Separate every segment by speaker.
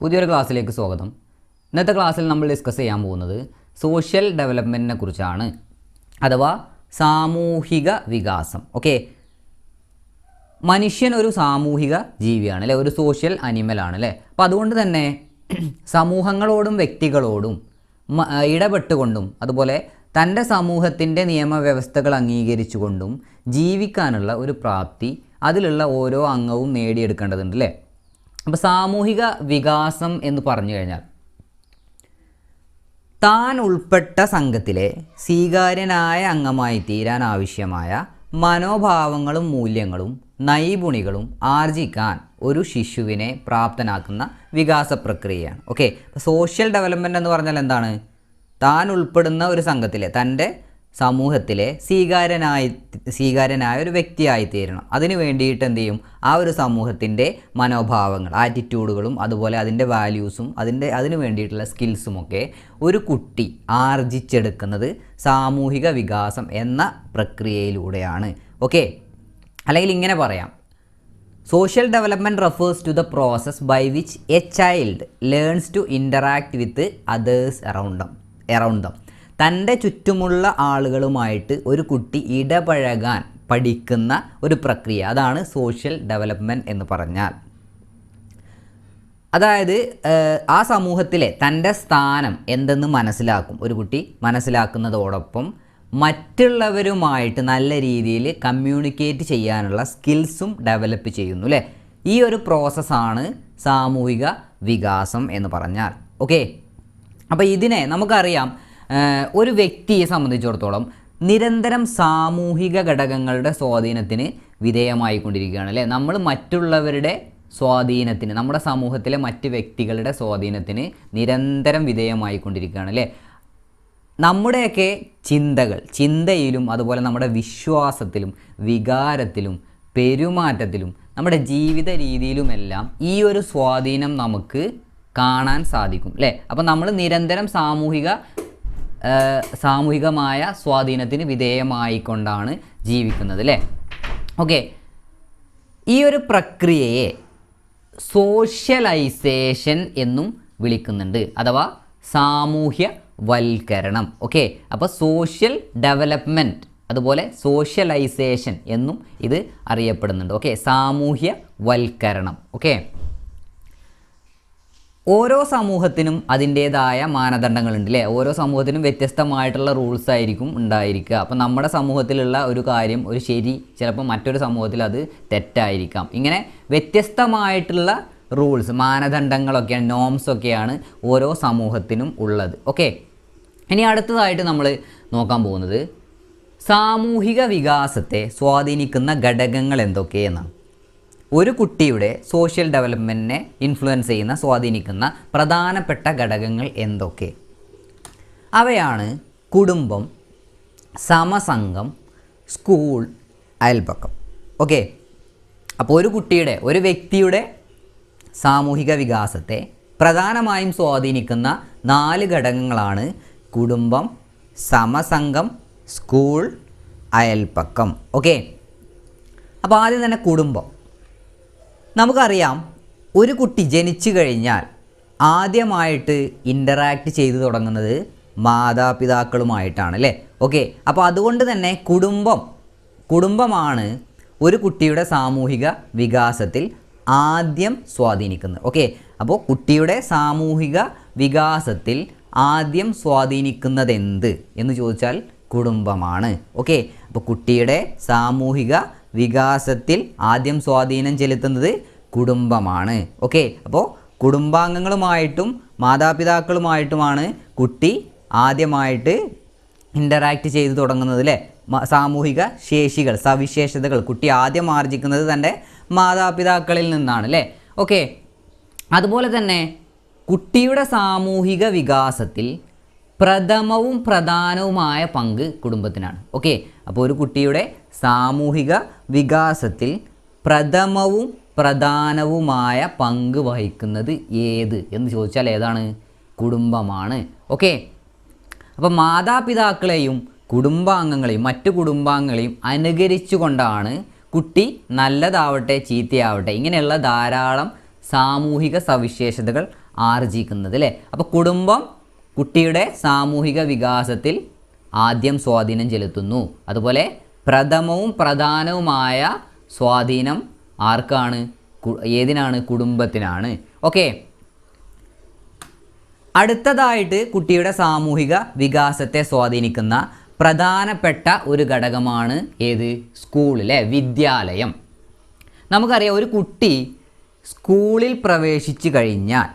Speaker 1: പുതിയൊരു ക്ലാസ്സിലേക്ക് സ്വാഗതം. ഇന്നത്തെ ക്ലാസ്സിൽ നമ്മൾ ഡിസ്കസ് ചെയ്യാൻ പോകുന്നത് സോഷ്യൽ ഡെവലപ്മെൻറ്റിനെ കുറിച്ചാണ്, അഥവാ സാമൂഹിക വികാസം. ഓക്കെ, മനുഷ്യൻ ഒരു സാമൂഹിക ജീവിയാണ് അല്ലേ, ഒരു സോഷ്യൽ അനിമലാണ് അല്ലേ. അപ്പോൾ അതുകൊണ്ട് തന്നെ സമൂഹങ്ങളോടും വ്യക്തികളോടും ഇടപെട്ടുകൊണ്ടും അതുപോലെ തൻ്റെ സമൂഹത്തിൻ്റെ നിയമവ്യവസ്ഥകൾ അംഗീകരിച്ചുകൊണ്ടും ജീവിക്കാനുള്ള ഒരു പ്രാപ്തി അതിലുള്ള ഓരോ അംഗവും നേടിയെടുക്കേണ്ടതുണ്ട് അല്ലേ. അപ്പോൾ സാമൂഹിക വികാസം എന്ന് പറഞ്ഞു കഴിഞ്ഞാൽ താൻ ഉൾപ്പെട്ട സംഘത്തിലെ സ്വീകാര്യനായ അംഗമായി തീരാൻ ആവശ്യമായ മനോഭാവങ്ങളും മൂല്യങ്ങളും നൈപുണികളും ആർജിക്കാൻ ഒരു ശിശുവിനെ പ്രാപ്തനാക്കുന്ന വികാസ പ്രക്രിയയാണ്. ഓക്കെ, സോഷ്യൽ ഡെവലപ്മെൻറ്റ് എന്ന് പറഞ്ഞാൽ എന്താണ്? താൻ ഉൾപ്പെടുന്ന ഒരു സംഘത്തിലെ, തൻ്റെ സമൂഹത്തിലെ സ്വീകാര്യനായ ഒരു വ്യക്തിയായി തീരണം. അതിന് വേണ്ടിയിട്ട് എന്ത് ചെയ്യും? ആ ഒരു സമൂഹത്തിൻ്റെ മനോഭാവങ്ങൾ, ആറ്റിറ്റ്യൂഡുകളും അതുപോലെ അതിൻ്റെ വാല്യൂസും അതിന് വേണ്ടിയിട്ടുള്ള സ്കിൽസുമൊക്കെ ഒരു കുട്ടി ആർജിച്ചെടുക്കുന്നത് സാമൂഹിക വികാസം എന്ന പ്രക്രിയയിലൂടെയാണ്. ഓക്കെ, അല്ലെങ്കിൽ ഇങ്ങനെ പറയാം, social development refers to the process by which a child learns to interact with others around them. തൻ്റെ ചുറ്റുമുള്ള ആളുകളുമായിട്ട് ഒരു കുട്ടി ഇടപഴകാൻ പഠിക്കുന്ന ഒരു പ്രക്രിയ, അതാണ് സോഷ്യൽ ഡെവലപ്മെൻറ്റ് എന്ന് പറഞ്ഞാൽ. അതായത് ആ സമൂഹത്തിലെ തൻ്റെ സ്ഥാനം എന്തെന്ന് മനസ്സിലാക്കും ഒരു കുട്ടി. മനസ്സിലാക്കുന്നതോടൊപ്പം മറ്റുള്ളവരുമായിട്ട് നല്ല രീതിയിൽ കമ്മ്യൂണിക്കേറ്റ് ചെയ്യാനുള്ള സ്കിൽസും ഡെവലപ്പ് ചെയ്യുന്നു അല്ലേ. ഈ ഒരു പ്രോസസ്സാണ് സാമൂഹിക വികാസം എന്ന് പറഞ്ഞാൽ. ഓക്കെ, അപ്പോൾ ഇതിനെ നമുക്കറിയാം, ഒരു വ്യക്തിയെ സംബന്ധിച്ചിടത്തോളം നിരന്തരം സാമൂഹിക ഘടകങ്ങളുടെ സ്വാധീനത്തിന് വിധേയമായിക്കൊണ്ടിരിക്കുകയാണ് അല്ലേ. നമ്മൾ മറ്റുള്ളവരുടെ സ്വാധീനത്തിന്, നമ്മുടെ സമൂഹത്തിലെ മറ്റ് വ്യക്തികളുടെ സ്വാധീനത്തിന് നിരന്തരം വിധേയമായിക്കൊണ്ടിരിക്കുകയാണ് അല്ലേ. നമ്മുടെയൊക്കെ ചിന്തയിലും അതുപോലെ നമ്മുടെ വിശ്വാസത്തിലും വികാരത്തിലും പെരുമാറ്റത്തിലും നമ്മുടെ ജീവിത രീതിയിലുമെല്ലാം ഈ ഒരു സ്വാധീനം നമുക്ക് കാണാൻ സാധിക്കും അല്ലേ. അപ്പോൾ നമ്മൾ നിരന്തരം സാമൂഹികമായ സ്വാധീനത്തിന് വിധേയമായിക്കൊണ്ടാണ് ജീവിക്കുന്നത് അല്ലേ. ഓക്കെ, ഈ ഒരു പ്രക്രിയയെ സോഷ്യലൈസേഷൻ എന്നും വിളിക്കുന്നുണ്ട്, അഥവാ സാമൂഹ്യവൽക്കരണം. ഓക്കെ, അപ്പോൾ സോഷ്യൽ ഡെവലപ്മെൻറ്റ് അതുപോലെ സോഷ്യലൈസേഷൻ എന്നും ഇത് അറിയപ്പെടുന്നുണ്ട്. ഓക്കെ, സാമൂഹ്യവൽക്കരണം. ഓക്കെ, ഓരോ സമൂഹത്തിനും അതിൻ്റേതായ മാനദണ്ഡങ്ങളുണ്ട് അല്ലേ. ഓരോ സമൂഹത്തിനും വ്യത്യസ്തമായിട്ടുള്ള റൂൾസ് ആയിരിക്കും ഉണ്ടായിരിക്കുക. അപ്പോൾ നമ്മുടെ സമൂഹത്തിലുള്ള ഒരു കാര്യം ഒരു ശരി, ചിലപ്പോൾ മറ്റൊരു സമൂഹത്തിൽ അത് തെറ്റായിരിക്കാം. ഇങ്ങനെ വ്യത്യസ്തമായിട്ടുള്ള റൂൾസ്, മാനദണ്ഡങ്ങളൊക്കെയാണ്, നോംസൊക്കെയാണ് ഓരോ സമൂഹത്തിനും ഉള്ളത്. ഓക്കെ, ഇനി അടുത്തതായിട്ട് നമ്മൾ നോക്കാൻ പോകുന്നത് സാമൂഹിക വികാസത്തെ സ്വാധീനിക്കുന്ന ഘടകങ്ങൾ എന്തൊക്കെയെന്നാണ്. ഒരു കുട്ടിയുടെ സോഷ്യൽ ഡെവലപ്മെൻറ്റിനെ ഇൻഫ്ലുവൻസ് ചെയ്യുന്ന, സ്വാധീനിക്കുന്ന പ്രധാനപ്പെട്ട ഘടകങ്ങൾ എന്തൊക്കെ? അവയാണ് കുടുംബം, സമസംഘം, സ്കൂൾ, അയൽപക്കം. ഓക്കെ, അപ്പോൾ ഒരു വ്യക്തിയുടെ സാമൂഹിക വികാസത്തെ പ്രധാനമായും സ്വാധീനിക്കുന്ന 4 ഘടകങ്ങളാണ് കുടുംബം, സമസംഘം, സ്കൂൾ, അയൽപക്കം. ഓക്കെ, അപ്പോൾ ആദ്യം തന്നെ കുടുംബം. നമുക്കറിയാം, ഒരു കുട്ടി ജനിച്ചു കഴിഞ്ഞാൽ ആദ്യമായിട്ട് ഇൻ്ററാക്റ്റ് ചെയ്തു തുടങ്ങുന്നത് മാതാപിതാക്കളുമായിട്ടാണ് അല്ലേ. ഓക്കെ, അപ്പോൾ അതുകൊണ്ട് തന്നെ കുടുംബമാണ് ഒരു കുട്ടിയുടെ സാമൂഹിക വികാസത്തിൽ ആദ്യം സ്വാധീനിക്കുന്നത്. ഓക്കെ, അപ്പോൾ കുട്ടിയുടെ സാമൂഹിക വികാസത്തിൽ ആദ്യം സ്വാധീനിക്കുന്നത് എന്ത് എന്ന് ചോദിച്ചാൽ കുടുംബമാണ്. ഓക്കെ, അപ്പോൾ കുട്ടിയുടെ സാമൂഹിക വികാസത്തിൽ ആദ്യം സ്വാധീനം ചെലുത്തുന്നത് കുടുംബമാണ്. ഓക്കെ, അപ്പോൾ കുടുംബാംഗങ്ങളുമായിട്ടും മാതാപിതാക്കളുമായിട്ടുമാണ് കുട്ടി ആദ്യമായിട്ട് ഇൻ്ററാക്റ്റ് ചെയ്ത് തുടങ്ങുന്നത് അല്ലേ. സാമൂഹിക ശേഷികൾ, സവിശേഷതകൾ കുട്ടി ആദ്യം ആർജിക്കുന്നത് തൻ്റെ മാതാപിതാക്കളിൽ നിന്നാണ് അല്ലേ. ഓക്കെ, അതുപോലെ തന്നെ കുട്ടിയുടെ സാമൂഹിക വികാസത്തിൽ പ്രഥമവും പ്രധാനവുമായ പങ്ക് കുടുംബത്തിനാണ്. ഓക്കെ, അപ്പോൾ ഒരു കുട്ടിയുടെ സാമൂഹിക വികാസത്തിൽ പ്രഥമവും പ്രധാനവുമായ പങ്ക് വഹിക്കുന്നത് ഏത് എന്ന് ചോദിച്ചാൽ ഏതാണ്? കുടുംബമാണ്. ഓക്കെ, അപ്പോൾ മാതാപിതാക്കളെയും കുടുംബാംഗങ്ങളെയും മറ്റു കുടുംബാംഗങ്ങളെയും അനുകരിച്ചുകൊണ്ടാണ് കുട്ടി നല്ലതാവട്ടെ ചീത്തയാവട്ടെ ഇങ്ങനെയുള്ള ധാരാളം സാമൂഹിക സവിശേഷതകൾ ആർജിക്കുന്നത് അല്ലേ. അപ്പോൾ കുടുംബം കുട്ടിയുടെ സാമൂഹിക വികാസത്തിൽ ആദ്യം സ്വാധീനം ചെലുത്തുന്നു. അതുപോലെ പ്രഥമവും പ്രധാനവുമായ സ്വാധീനം ആർക്കാണ്? ഏതിനാണ്? കുടുംബത്തിനാണ്. ഓക്കെ, അടുത്തതായിട്ട് കുട്ടിയുടെ സാമൂഹിക വികാസത്തെ സ്വാധീനിക്കുന്ന പ്രധാനപ്പെട്ട ഒരു ഘടകമാണ് ഏത്? സ്കൂളിലെ വിദ്യാലയം. നമുക്കറിയാം, ഒരു കുട്ടി സ്കൂളിൽ പ്രവേശിച്ചു കഴിഞ്ഞാൽ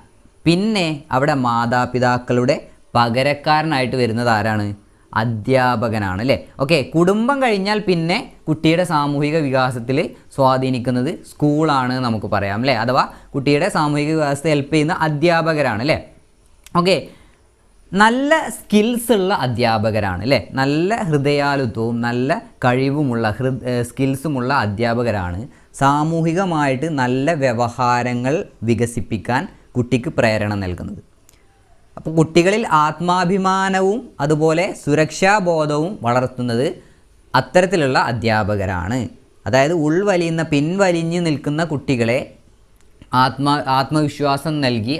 Speaker 1: പിന്നെ അവിടെ മാതാപിതാക്കളുടെ പകരക്കാരനായിട്ട് വരുന്നത് ആരാണ്? അധ്യാപകനാണ് അല്ലേ. ഓക്കെ, കുടുംബം കഴിഞ്ഞാൽ പിന്നെ കുട്ടിയുടെ സാമൂഹിക വികാസത്തിൽ സ്വാധീനിക്കുന്നത് സ്കൂളാണ് നമുക്ക് പറയാം അല്ലേ. അഥവാ കുട്ടിയുടെ സാമൂഹിക വികാസത്തെ ഹെൽപ്പ് ചെയ്യുന്ന അധ്യാപകരാണ് അല്ലേ. ഓക്കെ, നല്ല സ്കിൽസ് ഉള്ള അധ്യാപകരാണ് അല്ലേ. നല്ല ഹൃദയാലുത്വവും നല്ല കഴിവുമുള്ള സ്കിൽസുമുള്ള അധ്യാപകരാണ് സാമൂഹികമായിട്ട് നല്ല വ്യവഹാരങ്ങൾ വികസിപ്പിക്കാൻ കുട്ടിക്ക് പ്രേരണ നൽകുന്നത്. അപ്പോൾ കുട്ടികളിൽ ആത്മാഭിമാനവും അതുപോലെ സുരക്ഷാബോധവും വളർത്തുന്നത് അത്തരത്തിലുള്ള അധ്യാപകരാണ്. അതായത് ഉൾവലിയുന്ന പിൻവലിഞ്ഞു നിൽക്കുന്ന കുട്ടികളെ ആത്മവിശ്വാസം നൽകി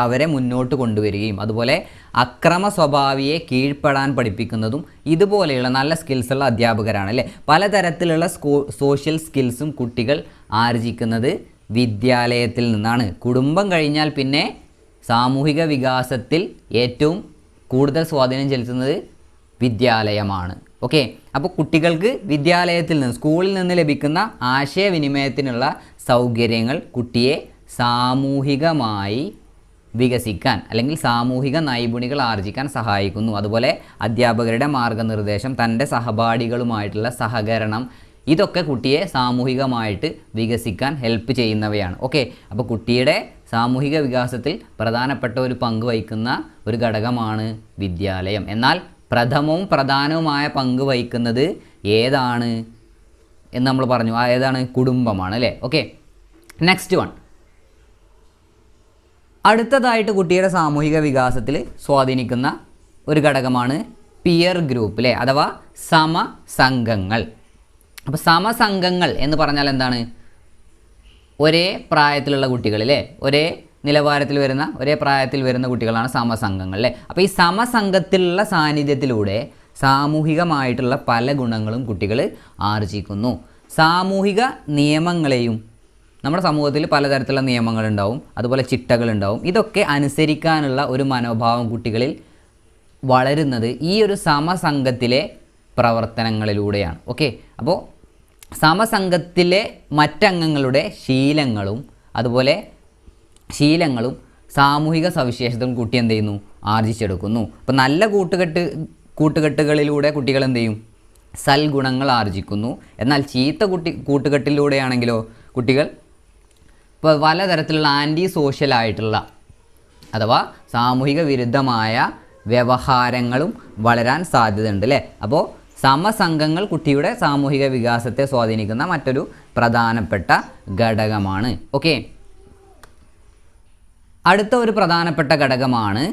Speaker 1: അവരെ മുന്നോട്ട് കൊണ്ടുവരികയും അതുപോലെ അക്രമ സ്വഭാവിയെ കീഴ്പ്പെടാൻ പഠിപ്പിക്കുന്നതും ഇതുപോലെയുള്ള നല്ല സ്കിൽസുള്ള അധ്യാപകരാണ് അല്ലേ. പലതരത്തിലുള്ള സോഷ്യൽ സ്കിൽസും കുട്ടികൾ ആർജിക്കുന്നത് വിദ്യാലയത്തിൽ നിന്നാണ്. കുടുംബം കഴിഞ്ഞാൽ പിന്നെ സാമൂഹിക വികാസത്തിൽ ഏറ്റവും കൂടുതൽ സ്വാധീനം ചെലുത്തുന്നത് വിദ്യാലയമാണ്. ഓക്കെ, അപ്പോൾ കുട്ടികൾക്ക് വിദ്യാലയത്തിൽ നിന്ന്, സ്കൂളിൽ നിന്ന് ലഭിക്കുന്ന ആശയവിനിമയത്തിനുള്ള സൗകര്യങ്ങൾ കുട്ടിയെ സാമൂഹികമായി വികസിക്കാൻ അല്ലെങ്കിൽ സാമൂഹിക നൈപുണികൾ ആർജിക്കാൻ സഹായിക്കുന്നു. അതുപോലെ അധ്യാപകരുടെ മാർഗനിർദ്ദേശം, തൻ്റെ സഹപാഠികളുമായിട്ടുള്ള സഹകരണം, ഇതൊക്കെ കുട്ടിയെ സാമൂഹികമായിട്ട് വികസിക്കാൻ ഹെൽപ്പ് ചെയ്യുന്നവയാണ്. ഓക്കെ, അപ്പോൾ കുട്ടിയുടെ സാമൂഹിക വികാസത്തിൽ പ്രധാനപ്പെട്ട ഒരു പങ്ക് വഹിക്കുന്ന ഒരു ഘടകമാണ് വിദ്യാലയം. എന്നാൽ പ്രഥമവും പ്രധാനവുമായ പങ്ക് വഹിക്കുന്നത് ഏതാണ് എന്ന് നമ്മൾ പറഞ്ഞു. ഏതാണ്? കുടുംബമാണ് അല്ലേ. Okay, next one. അടുത്തതായിട്ട് കുട്ടിയുടെ സാമൂഹിക വികാസത്തിൽ സ്വാധീനിക്കുന്ന ഒരു ഘടകമാണ് പിയർ ഗ്രൂപ്പ് അല്ലേ, അഥവാ സമസംഘങ്ങൾ. അപ്പോൾ സമസംഘങ്ങൾ എന്ന് പറഞ്ഞാൽ എന്താണ്? ഒരേ പ്രായത്തിലുള്ള കുട്ടികൾ അല്ലേ, ഒരേ നിലവാരത്തിൽ വരുന്ന, ഒരേ പ്രായത്തിൽ വരുന്ന കുട്ടികളാണ് സമസംഘങ്ങൾ അല്ലേ. അപ്പോൾ ഈ സമസംഘത്തിലുള്ള സാന്നിധ്യത്തിലൂടെ സാമൂഹികമായിട്ടുള്ള പല ഗുണങ്ങളും കുട്ടികൾ ആർജിക്കുന്നു. സാമൂഹിക നിയമങ്ങളെയും, നമ്മുടെ സമൂഹത്തിൽ പലതരത്തിലുള്ള നിയമങ്ങളുണ്ടാവും, അതുപോലെ ചിട്ടകളുണ്ടാവും, ഇതൊക്കെ അനുസരിക്കാനുള്ള ഒരു മനോഭാവം കുട്ടികളിൽ വളരുന്നത് ഈ ഒരു സമസംഘത്തിലെ പ്രവർത്തനങ്ങളിലൂടെയാണ്. ഓക്കെ, അപ്പോൾ സമസംഘത്തിലെ മറ്റംഗങ്ങളുടെ ശീലങ്ങളും സാമൂഹിക സവിശേഷതകളും കുട്ടി എന്ത് ചെയ്യുന്നു? ആർജിച്ചെടുക്കുന്നു. അപ്പോൾ നല്ല കൂട്ടുകെട്ടുകളിലൂടെ കുട്ടികൾ എന്ത് ചെയ്യും? സൽഗുണങ്ങൾ ആർജിക്കുന്നു. എന്നാൽ ചീത്ത കൂട്ടുകെട്ടിലൂടെയാണെങ്കിലോ കുട്ടികൾ ഇപ്പോൾ പലതരത്തിലുള്ള ആൻറ്റി സോഷ്യലായിട്ടുള്ള അഥവാ സാമൂഹിക വിരുദ്ധമായ വ്യവഹാരങ്ങളും വളരാൻ സാധ്യതയുണ്ട് അല്ലേ. അപ്പോൾ സമസംഘങ്ങൾ കുട്ടിയുടെ സാമൂഹിക വികാസത്തെ സ്വാധീനിക്കുന്ന മറ്റൊരു പ്രധാനപ്പെട്ട ഘടകമാണ്. ഓക്കെ, അടുത്ത ഒരു പ്രധാനപ്പെട്ട ഘടകമാണ്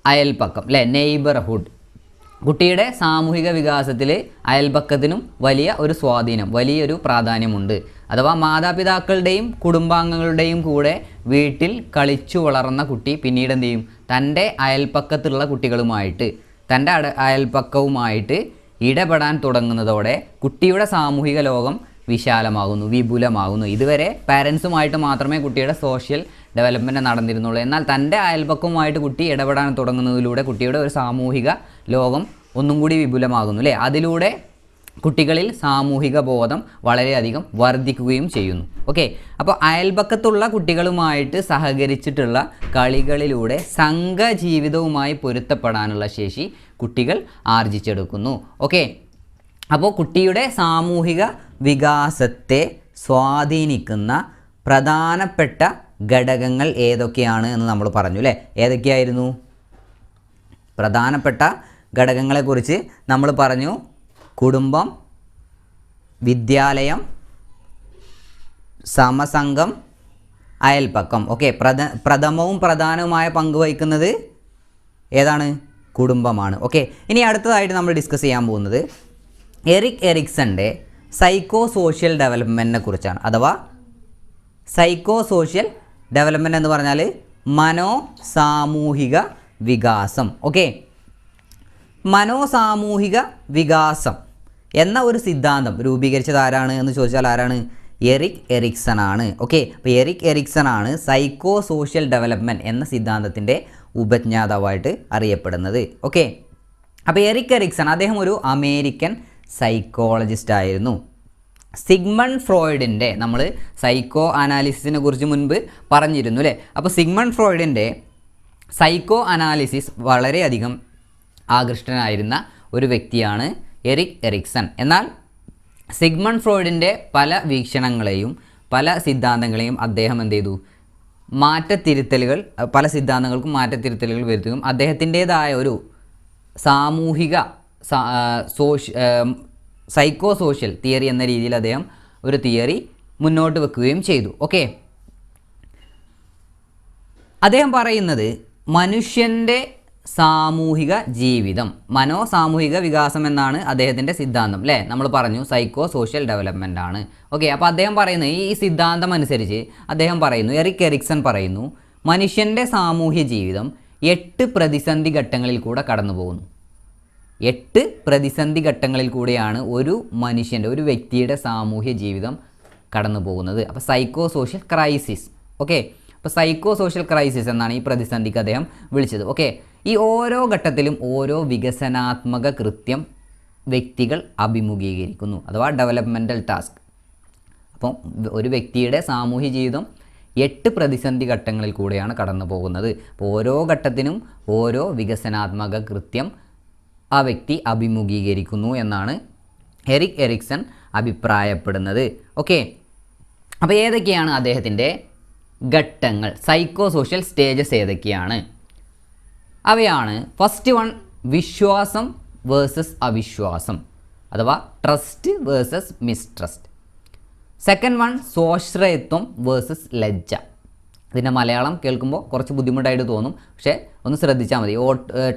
Speaker 1: അയൽപക്കം അല്ലേ, നെയ്ബർഹുഡ്. കുട്ടിയുടെ സാമൂഹിക വികാസത്തിൽ അയൽപക്കത്തിനും വലിയൊരു പ്രാധാന്യമുണ്ട്. അഥവാ മാതാപിതാക്കളുടെയും കുടുംബാംഗങ്ങളുടെയും കൂടെ വീട്ടിൽ കളിച്ചു വളർന്ന കുട്ടി പിന്നീട് എന്ത് ചെയ്യും? തൻ്റെ അയൽപക്കത്തുള്ള കുട്ടികളുമായിട്ട്, തൻ്റെ അയൽപക്കവുമായിട്ട് ഇടപെടാൻ തുടങ്ങുന്നതോടെ കുട്ടിയുടെ സാമൂഹിക ലോകം വിശാലമാകുന്നു, വിപുലമാകുന്നു. ഇതുവരെ പാരൻസുമായിട്ട് മാത്രമേ കുട്ടിയുടെ സോഷ്യൽ ഡെവലപ്മെൻറ്റ് നടന്നിരുന്നുള്ളൂ. എന്നാൽ തൻ്റെ അയൽപക്കവുമായിട്ട് കുട്ടി ഇടപെടാൻ തുടങ്ങുന്നതിലൂടെ കുട്ടിയുടെ ഒരു സാമൂഹിക ലോകം ഒന്നും കൂടി വിപുലമാകുന്നു അല്ലേ. അതിലൂടെ കുട്ടികളിൽ സാമൂഹിക ബോധം വളരെയധികം വർദ്ധിക്കുകയും ചെയ്യുന്നു. ഓക്കെ, അപ്പോൾ അയൽപക്കത്തുള്ള കുട്ടികളുമായിട്ട് സഹകരിച്ചിട്ടുള്ള കളികളിലൂടെ സംഘജീവിതവുമായി പൊരുത്തപ്പെടാനുള്ള ശേഷി കുട്ടികൾ ആർജിച്ചെടുക്കുന്നു. ഓക്കെ, അപ്പോൾ കുട്ടിയുടെ സാമൂഹിക വികാസത്തെ സ്വാധീനിക്കുന്ന പ്രധാനപ്പെട്ട ഘടകങ്ങൾ ഏതൊക്കെയാണ് എന്ന് നമ്മൾ പറഞ്ഞു അല്ലേ. ഏതൊക്കെയായിരുന്നു പ്രധാനപ്പെട്ട ഘടകങ്ങളെക്കുറിച്ച് നമ്മൾ പറഞ്ഞു? കുടുംബം, വിദ്യാലയം, സമസംഘം, അയൽപക്കം. ഓക്കെ, പ്രഥമവും പ്രധാനവുമായ പങ്ക് വഹിക്കുന്നത് ഏതാണ്? കുടുംബമാണ്. ഓക്കെ, ഇനി അടുത്തതായിട്ട് നമ്മൾ ഡിസ്കസ് ചെയ്യാൻ പോകുന്നത് എറിക് എറിക്സൻ്റെ സൈക്കോ സോഷ്യൽ ഡെവലപ്മെൻറ്റിനെ കുറിച്ചാണ്. അഥവാ സൈക്കോ സോഷ്യൽ ഡെവലപ്മെൻറ്റ് എന്ന് പറഞ്ഞാൽ മനോസാമൂഹിക വികാസം. ഓക്കെ, മനോസാമൂഹിക വികാസം എന്ന ഒരു സിദ്ധാന്തം രൂപീകരിച്ചത് ആരാണ് എന്ന് ചോദിച്ചാൽ ആരാണ്? എറിക് എറിക്സൺ ആണ്. ഓക്കെ, അപ്പോൾ എറിക് എറിക്സൺ ആണ് സൈക്കോ സോഷ്യൽ ഡെവലപ്മെൻറ്റ് എന്ന സിദ്ധാന്തത്തിൻ്റെ ഉപജ്ഞാതാവായിട്ട് അറിയപ്പെടുന്നത്. ഓക്കെ, അപ്പോൾ എറിക് എറിക്സൺ അദ്ദേഹം ഒരു അമേരിക്കൻ സൈക്കോളജിസ്റ്റ് ആയിരുന്നു. സിഗ്മണ്ട് ഫ്രോയിഡിൻ്റെ, നമ്മൾ സൈക്കോ അനാലിസിസിനെ കുറിച്ച് മുൻപ് പറഞ്ഞിരുന്നു അല്ലേ? അപ്പോൾ സിഗ്മണ്ട് ഫ്രോയിഡിൻ്റെ സൈക്കോ അനാലിസിസ് വളരെയധികം ആകൃഷ്ടനായിരുന്ന ഒരു വ്യക്തിയാണ് എറിക് എറിക്സൺ. എന്നാൽ സിഗ്മണ്ട് ഫ്രോയിഡിൻ്റെ പല വീക്ഷണങ്ങളെയും പല സിദ്ധാന്തങ്ങളെയും അദ്ദേഹം എന്ത് ചെയ്തു? മാറ്റത്തിരുത്തലുകൾ, പല സിദ്ധാന്തങ്ങൾക്കും മാറ്റത്തിരുത്തലുകൾ വരുത്തുകയും അദ്ദേഹത്തിൻ്റേതായ ഒരു സാമൂഹിക സൈക്കോ സോഷ്യൽ തിയറി എന്ന രീതിയിൽ അദ്ദേഹം ഒരു തിയറി മുന്നോട്ട് വെക്കുകയും ചെയ്തു. ഓക്കെ, അദ്ദേഹം പറയുന്നത് മനുഷ്യൻ്റെ സാമൂഹിക ജീവിതം, മനോസാമൂഹിക വികാസം എന്നാണ് അദ്ദേഹത്തിൻ്റെ സിദ്ധാന്തം അല്ലേ? നമ്മൾ പറഞ്ഞു സൈക്കോ സോഷ്യൽ ഡെവലപ്മെൻ്റ് ആണ്. ഓക്കെ, അപ്പോൾ അദ്ദേഹം പറയുന്നത് ഈ സിദ്ധാന്തം അനുസരിച്ച് അദ്ദേഹം പറയുന്നു, എറിക് എറിക്സൺ പറയുന്നു, മനുഷ്യൻ്റെ സാമൂഹ്യ ജീവിതം 8 പ്രതിസന്ധി ഘട്ടങ്ങളിൽ കൂടെ കടന്നു പോകുന്നു. 8 പ്രതിസന്ധി ഘട്ടങ്ങളിൽ കൂടെയാണ് ഒരു മനുഷ്യൻ്റെ, ഒരു വ്യക്തിയുടെ സാമൂഹ്യ ജീവിതം കടന്നു പോകുന്നത്. അപ്പോൾ സൈക്കോ സോഷ്യൽ ക്രൈസിസ്. ഓക്കെ, അപ്പോൾ സൈക്കോ സോഷ്യൽ ക്രൈസിസ് എന്നാണ് ഈ പ്രതിസന്ധിക്ക് അദ്ദേഹം വിളിച്ചത്. ഓക്കെ, ഈ ഓരോ ഘട്ടത്തിലും ഓരോ വികസനാത്മക കൃത്യം വ്യക്തികൾ അഭിമുഖീകരിക്കുന്നു, അഥവാ ഡെവലപ്മെൻറ്റൽ ടാസ്ക്. അപ്പം ഒരു വ്യക്തിയുടെ സാമൂഹ്യ ജീവിതം 8 പ്രതിസന്ധി ഘട്ടങ്ങളിൽ കൂടെയാണ് കടന്നു പോകുന്നത്. അപ്പോൾ ഓരോ ഘട്ടത്തിനും ഓരോ വികസനാത്മക കൃത്യം ആ വ്യക്തി അഭിമുഖീകരിക്കുന്നു എന്നാണ് എറിക് എറിക്സൺ അഭിപ്രായപ്പെടുന്നത്. ഓക്കെ, അപ്പോൾ ഏതൊക്കെയാണ് അദ്ദേഹത്തിൻ്റെ ഘട്ടങ്ങൾ, സൈക്കോ സോഷ്യൽ സ്റ്റേജസ് ഏതൊക്കെയാണ്? അവയാണ്: ഫസ്റ്റ് വൺ, വിശ്വാസം വേഴ്സസ് അവിശ്വാസം, അഥവാ trust versus mistrust. Second one, സ്വാശ്രയത്വം വേഴ്സസ് ലജ്ജ. ഇതിൻ്റെ മലയാളം കേൾക്കുമ്പോൾ കുറച്ച് ബുദ്ധിമുട്ടായിട്ട് തോന്നും, പക്ഷേ ഒന്ന് ശ്രദ്ധിച്ചാൽ മതി.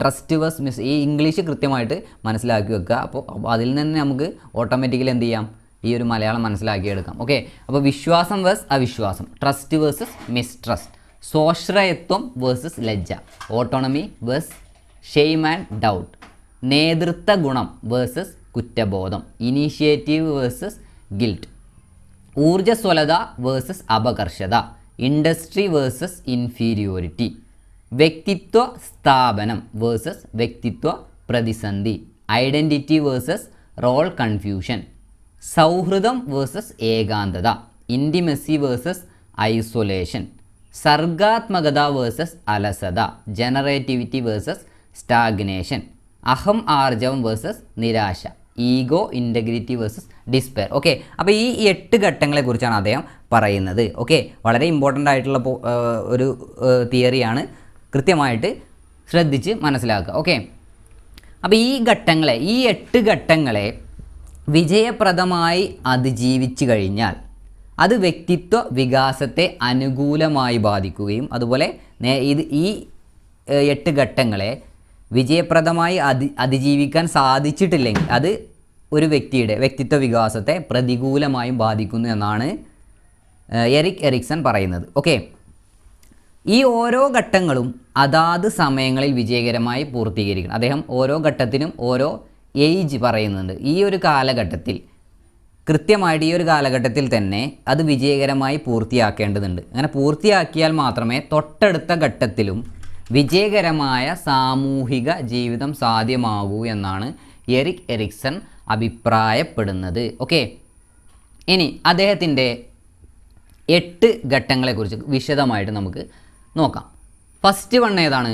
Speaker 1: ട്രസ്റ്റ് വേഴ്സസ് ഈ ഇംഗ്ലീഷ് കൃത്യമായിട്ട് മനസ്സിലാക്കി വെക്കുക. അപ്പോൾ അതിൽ നിന്ന് നമുക്ക് ഓട്ടോമാറ്റിക്കലി എന്ത് ചെയ്യാം? ഈ ഒരു മലയാളം മനസ്സിലാക്കിയെടുക്കാം. ഓക്കെ, അപ്പോൾ വിശ്വാസം വേഴ്സസ് അവിശ്വാസം, ട്രസ്റ്റ് വേഴ്സസ് മിസ്ട്രസ്റ്റ്, സ്വാശ്രയത്വം വേഴ്സസ് ലജ്ജ, autonomy versus shame and doubt, നേതൃത്വ ഗുണം വേഴ്സസ് കുറ്റബോധം, ഇനീഷ്യേറ്റീവ് വേഴ്സസ് ഗിൽറ്റ്, ഊർജ്ജസ്വലത വേഴ്സസ് അപകർഷത, ഇൻഡസ്ട്രി വേഴ്സസ് ഇൻഫീരിയോറിറ്റി, വ്യക്തിത്വ സ്ഥാപനം വേഴ്സസ് വ്യക്തിത്വ പ്രതിസന്ധി, ഐഡൻറ്റിറ്റി വേഴ്സസ് റോൾ കൺഫ്യൂഷൻ, സൗഹൃദം വേഴ്സസ് ഏകാന്തത, ഇൻറ്റിമസി വേഴ്സസ് ഐസൊലേഷൻ, സർഗാത്മകത വേഴ്സസ് അലസത, ജനറേറ്റിവിറ്റി വേഴ്സസ് സ്റ്റാഗ്നേഷൻ, അഹം ആർജവം വേഴ്സസ് നിരാശ, ego integrity versus despair. Okay, അപ്പോൾ ഈ 8 ഘട്ടങ്ങളെക്കുറിച്ചാണ് അദ്ദേഹം പറയുന്നത്. ഓക്കെ, വളരെ ഇമ്പോർട്ടൻ്റ് ആയിട്ടുള്ള ഒരു തിയറിയാണ്, കൃത്യമായിട്ട് ശ്രദ്ധിച്ച് മനസ്സിലാക്കുക. ഓക്കെ, അപ്പോൾ ഈ 8 ഘട്ടങ്ങളെ വിജയപ്രദമായി അതിജീവിച്ചു കഴിഞ്ഞാൽ അത് വ്യക്തിത്വ വികാസത്തെ അനുകൂലമായി ബാധിക്കുകയും അതുപോലെ ഈ 8 ഘട്ടങ്ങളെ വിജയപ്രദമായി അതിജീവിക്കാൻ സാധിച്ചിട്ടില്ലെങ്കിൽ അത് ഒരു വ്യക്തിയുടെ വ്യക്തിത്വ വികാസത്തെ പ്രതികൂലമായും ബാധിക്കുന്നു എന്നാണ് എറിക് എറിക്സൺ പറയുന്നത്. ഓക്കെ, ഈ ഓരോ ഘട്ടങ്ങളും അതാത് സമയങ്ങളിൽ വിജയകരമായി പൂർത്തീകരിക്കണം. അദ്ദേഹം ഓരോ ഘട്ടത്തിനും ഓരോ ഏജ് പറയുന്നുണ്ട്. ഈ ഒരു കാലഘട്ടത്തിൽ കൃത്യമായിട്ട് ഈ ഒരു കാലഘട്ടത്തിൽ തന്നെ അത് വിജയകരമായി പൂർത്തിയാക്കേണ്ടതുണ്ട്. അങ്ങനെ പൂർത്തിയാക്കിയാൽ മാത്രമേ തൊട്ടടുത്ത ഘട്ടത്തിലും വിജയകരമായ സാമൂഹിക ജീവിതം സാധ്യമാകൂ എന്നാണ് എറിക് എറിക്സൺ അഭിപ്രായപ്പെടുന്നത്. ഓക്കെ, ഇനി അദ്ദേഹത്തിൻ്റെ 8 ഘട്ടങ്ങളെക്കുറിച്ച് വിശദമായിട്ട് നമുക്ക് നോക്കാം. ഫസ്റ്റ് വൺ ഏതാണ്?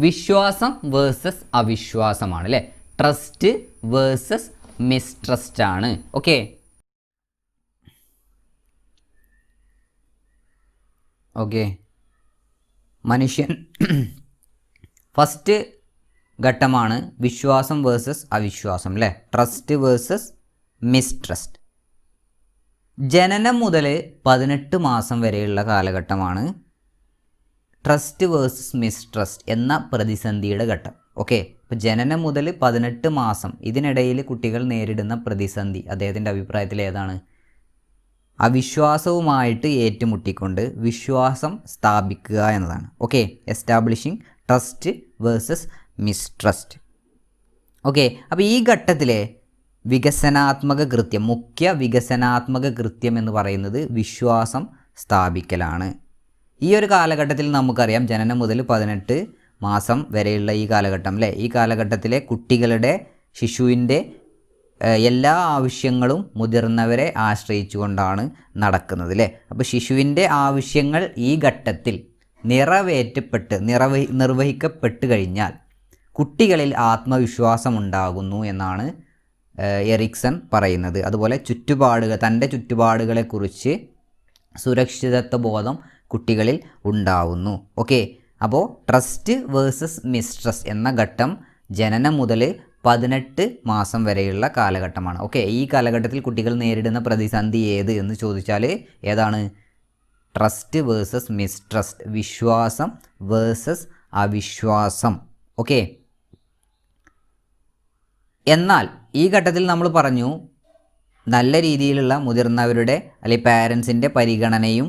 Speaker 1: വിശ്വാസം വേഴ്സസ് അവിശ്വാസമാണ് അല്ലേ? ട്രസ്റ്റ് വേഴ്സസ് മിസ്ട്രസ്റ്റ് ആണ്. ഓക്കെ, മനുഷ്യൻ ഫസ്റ്റ് ഘട്ടമാണ് വിശ്വാസം വേഴ്സസ് അവിശ്വാസം അല്ലേ? Trust versus mistrust. ജനനം മുതൽ 18 മാസം വരെയുള്ള കാലഘട്ടമാണ് ട്രസ്റ്റ് വേഴ്സസ് മിസ്ട്രസ്റ്റ് എന്ന പ്രതിസന്ധിയുടെ ഘട്ടം. ഓക്കെ, അപ്പോൾ ജനനം മുതൽ 18 മാസം ഇതിനിടയിൽ കുട്ടികൾ നേരിടുന്ന പ്രതിസന്ധി അദ്ദേഹത്തിൻ്റെ അഭിപ്രായത്തിൽ ഏതാണ്? അവിശ്വാസവുമായിട്ട് ഏറ്റുമുട്ടിക്കൊണ്ട് വിശ്വാസം സ്ഥാപിക്കുക എന്നതാണ്. Okay, establishing trust versus mistrust. Okay, അപ്പോൾ ഈ ഘട്ടത്തിലെ വികസനാത്മക കൃത്യം, മുഖ്യ വികസനാത്മക കൃത്യം എന്ന് പറയുന്നത് വിശ്വാസം സ്ഥാപിക്കലാണ്. ഈ ഒരു കാലഘട്ടത്തിൽ നമുക്കറിയാം, ജനനം മുതൽ 18 മാസം വരെയുള്ള ഈ കാലഘട്ടം അല്ലേ, ഈ കാലഘട്ടത്തിലെ കുട്ടികളുടെ ശിശുവിൻ്റെ എല്ലാ ആവശ്യങ്ങളും മുതിർന്നവരെ ആശ്രയിച്ചുകൊണ്ടാണ് നടക്കുന്നത് അല്ലേ. അപ്പോൾ ശിശുവിൻ്റെ ആവശ്യങ്ങൾ ഈ ഘട്ടത്തിൽ നിർവഹിക്കപ്പെട്ട് കഴിഞ്ഞാൽ കുട്ടികളിൽ ആത്മവിശ്വാസം ഉണ്ടാകുന്നു എന്നാണ് എറിക്സൺ പറയുന്നത്. അതുപോലെ തൻ്റെ ചുറ്റുപാടുകളെക്കുറിച്ച് സുരക്ഷിതത്വ ബോധം കുട്ടികളിൽ ഉണ്ടാവുന്നു. ഓക്കെ, അപ്പോൾ ട്രസ്റ്റ് വേഴ്സസ് മിസ്ട്രസ്റ്റ് എന്ന ഘട്ടം ജനനം മുതൽ 18 മാസം വരെയുള്ള കാലഘട്ടമാണ്. ഓക്കെ, ഈ കാലഘട്ടത്തിൽ കുട്ടികൾ നേരിടുന്ന പ്രതിസന്ധി ഏത് എന്ന് ചോദിച്ചാൽ ഏതാണ്? ട്രസ്റ്റ് വേഴ്സസ് മിസ്ട്രസ്റ്റ്, വിശ്വാസം വേഴ്സസ് അവിശ്വാസം. ഓക്കെ, എന്നാൽ ഈ ഘട്ടത്തിൽ നമ്മൾ പറഞ്ഞു, നല്ല രീതിയിലുള്ള മുതിർന്നവരുടെ അല്ലെങ്കിൽ പാരൻസിൻ്റെ പരിഗണനയും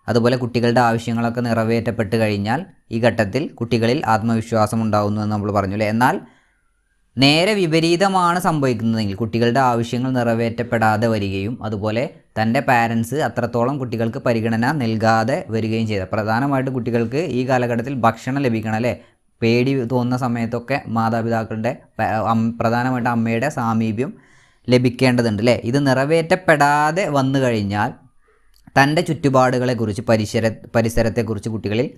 Speaker 1: അതുപോലെ കുട്ടികളുടെ ആവശ്യങ്ങളൊക്കെ നിറവേറ്റപ്പെട്ട് കഴിഞ്ഞാൽ ഈ ഘട്ടത്തിൽ കുട്ടികളിൽ ആത്മവിശ്വാസം ഉണ്ടാകുന്നു എന്ന് നമ്മൾ പറഞ്ഞു അല്ലേ. എന്നാൽ നേരെ വിപരീതമാണ് സംഭവിക്കുന്നതെങ്കിൽ, കുട്ടികളുടെ ആവശ്യങ്ങൾ നിറവേറ്റപ്പെടാതെ വരികയും അതുപോലെ തൻ്റെ പാരൻസ് അത്രത്തോളം കുട്ടികൾക്ക് പരിഗണന നൽകാതെ വരികയും ചെയ്ത, പ്രധാനമായിട്ട് കുട്ടികൾക്ക് ഈ കാലഘട്ടത്തിൽ ഭക്ഷണം ലഭിക്കണം അല്ലേ, പേടി തോന്നുന്ന സമയത്തൊക്കെ മാതാപിതാക്കളുടെ പ്രധാനമായിട്ട് അമ്മയുടെ സാമീപ്യം ലഭിക്കേണ്ടതുണ്ട് അല്ലേ. ഇത് നിറവേറ്റപ്പെടാതെ വന്നു കഴിഞ്ഞാൽ തൻ്റെ ചുറ്റുപാടുകളെക്കുറിച്ച് പരിസരത്തെക്കുറിച്ച് കുട്ടികളിൽ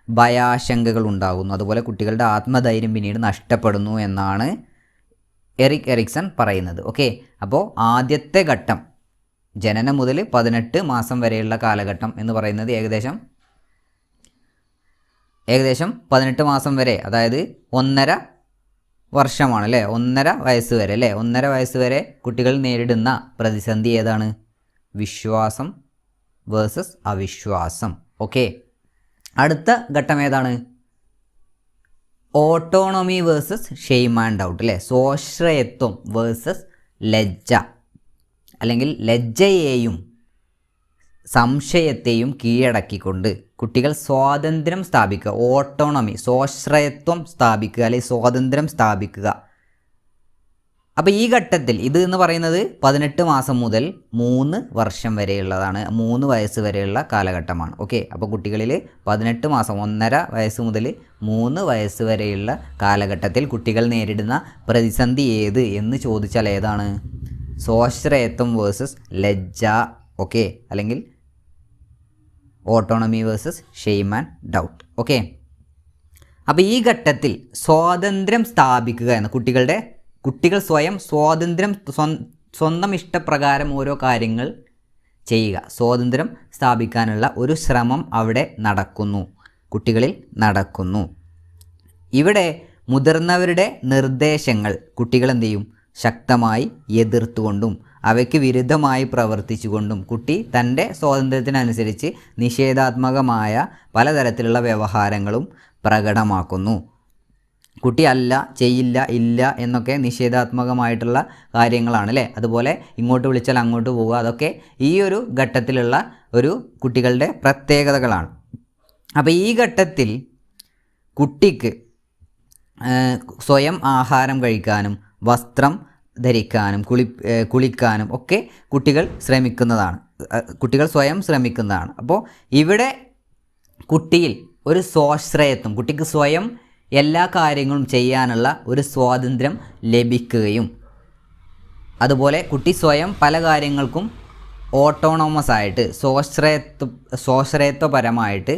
Speaker 1: ഭയാശങ്കകൾ ഉണ്ടാകുന്നു. അതുപോലെ കുട്ടികളുടെ ആത്മധൈര്യം പിന്നീട് നഷ്ടപ്പെടുന്നു എന്നാണ് എറിക്സൺ പറയുന്നത്. ഓക്കെ, അപ്പോൾ ആദ്യത്തെ ഘട്ടം ജനനം മുതൽ 18 മാസം വരെയുള്ള കാലഘട്ടം എന്ന് പറയുന്നത് ഏകദേശം 18 മാസം വരെ, അതായത് 1.5 വർഷമാണ് അല്ലേ, 1.5 വയസ്സ് വരെ അല്ലേ. 1.5 വയസ്സ് വരെ കുട്ടികൾ നേരിടുന്ന പ്രതിസന്ധി ഏതാണ്? വിശ്വാസം വേഴ്സസ് അവിശ്വാസം. ഓക്കെ, അടുത്ത ഘട്ടം ഏതാണ്? Autonomy versus shame and doubt അല്ലേ. സ്വാശ്രയത്വം വേഴ്സസ് ലജ്ജ, അല്ലെങ്കിൽ ലജ്ജയെയും സംശയത്തെയും കീഴടക്കിക്കൊണ്ട് കുട്ടികൾ സ്വാതന്ത്ര്യം സ്ഥാപിക്കുക. ഓട്ടോണമി, സ്വാശ്രയത്വം സ്ഥാപിക്കുക അല്ലെങ്കിൽ സ്വാതന്ത്ര്യം സ്ഥാപിക്കുക. അപ്പോൾ ഈ ഘട്ടത്തിൽ ഇത് എന്ന് പറയുന്നത് 18 മാസം മുതൽ 3 വർഷം വരെയുള്ളതാണ്, 3 വയസ്സ് വരെയുള്ള കാലഘട്ടമാണ്. ഓക്കെ, അപ്പോൾ കുട്ടികളിൽ 18 മാസം 1.5 വയസ്സ് മുതൽ 3 വയസ്സ് വരെയുള്ള കാലഘട്ടത്തിൽ കുട്ടികൾ നേരിടുന്ന പ്രതിസന്ധി ഏത് എന്ന് ചോദിച്ചാൽ ഏതാണ്? സ്വാശ്രയത്വം വേഴ്സസ് ലജ്ജ. ഓക്കെ, അല്ലെങ്കിൽ autonomy versus shame and doubt. Okay, അപ്പോൾ ഈ ഘട്ടത്തിൽ സ്വാതന്ത്ര്യം സ്ഥാപിക്കുക എന്ന കുട്ടികൾ സ്വയം സ്വന്തം ഇഷ്ടപ്രകാരം ഓരോ കാര്യങ്ങൾ ചെയ്യുക, സ്വാതന്ത്ര്യം സ്ഥാപിക്കാനുള്ള ഒരു ശ്രമം അവിടെ കുട്ടികളിൽ നടക്കുന്നു. ഇവിടെ മുതിർന്നവരുടെ നിർദ്ദേശങ്ങൾ കുട്ടികൾ എന്ത് ചെയ്യും? ശക്തമായി എതിർത്തുകൊണ്ടും അവയ്ക്ക് വിരുദ്ധമായി പ്രവർത്തിച്ചുകൊണ്ടും കുട്ടി തൻ്റെ സ്വാതന്ത്ര്യത്തിനനുസരിച്ച് നിഷേധാത്മകമായ പലതരത്തിലുള്ള വ്യവഹാരങ്ങളും പ്രകടമാക്കുന്നു. കുട്ടി അല്ല, ചെയ്യില്ല, ഇല്ല എന്നൊക്കെ നിഷേധാത്മകമായിട്ടുള്ള കാര്യങ്ങളാണ് അല്ലേ. അതുപോലെ ഇങ്ങോട്ട് വിളിച്ചാൽ അങ്ങോട്ട് പോവുക, അതൊക്കെ ഈ ഒരു ഘട്ടത്തിലുള്ള ഒരു കുട്ടികളുടെ പ്രത്യേകതകളാണ്. അപ്പോൾ ഈ ഘട്ടത്തിൽ കുട്ടിക്ക് സ്വയം ആഹാരം കഴിക്കാനും വസ്ത്രം ധരിക്കാനും കുളിക്കാനും ഒക്കെ കുട്ടികൾ സ്വയം ശ്രമിക്കുന്നതാണ്. അപ്പോൾ ഇവിടെ കുട്ടിയിൽ ഒരു സ്വാശ്രയത്വം, കുട്ടിക്ക് സ്വയം എല്ലാ കാര്യങ്ങളും ചെയ്യാനുള്ള ഒരു സ്വാതന്ത്ര്യം ലഭിക്കുകയും അതുപോലെ കുട്ടി സ്വയം പല കാര്യങ്ങൾക്കും ഓട്ടോണോമസ് ആയിട്ട് സ്വാശ്രയത്വപരമായിട്ട്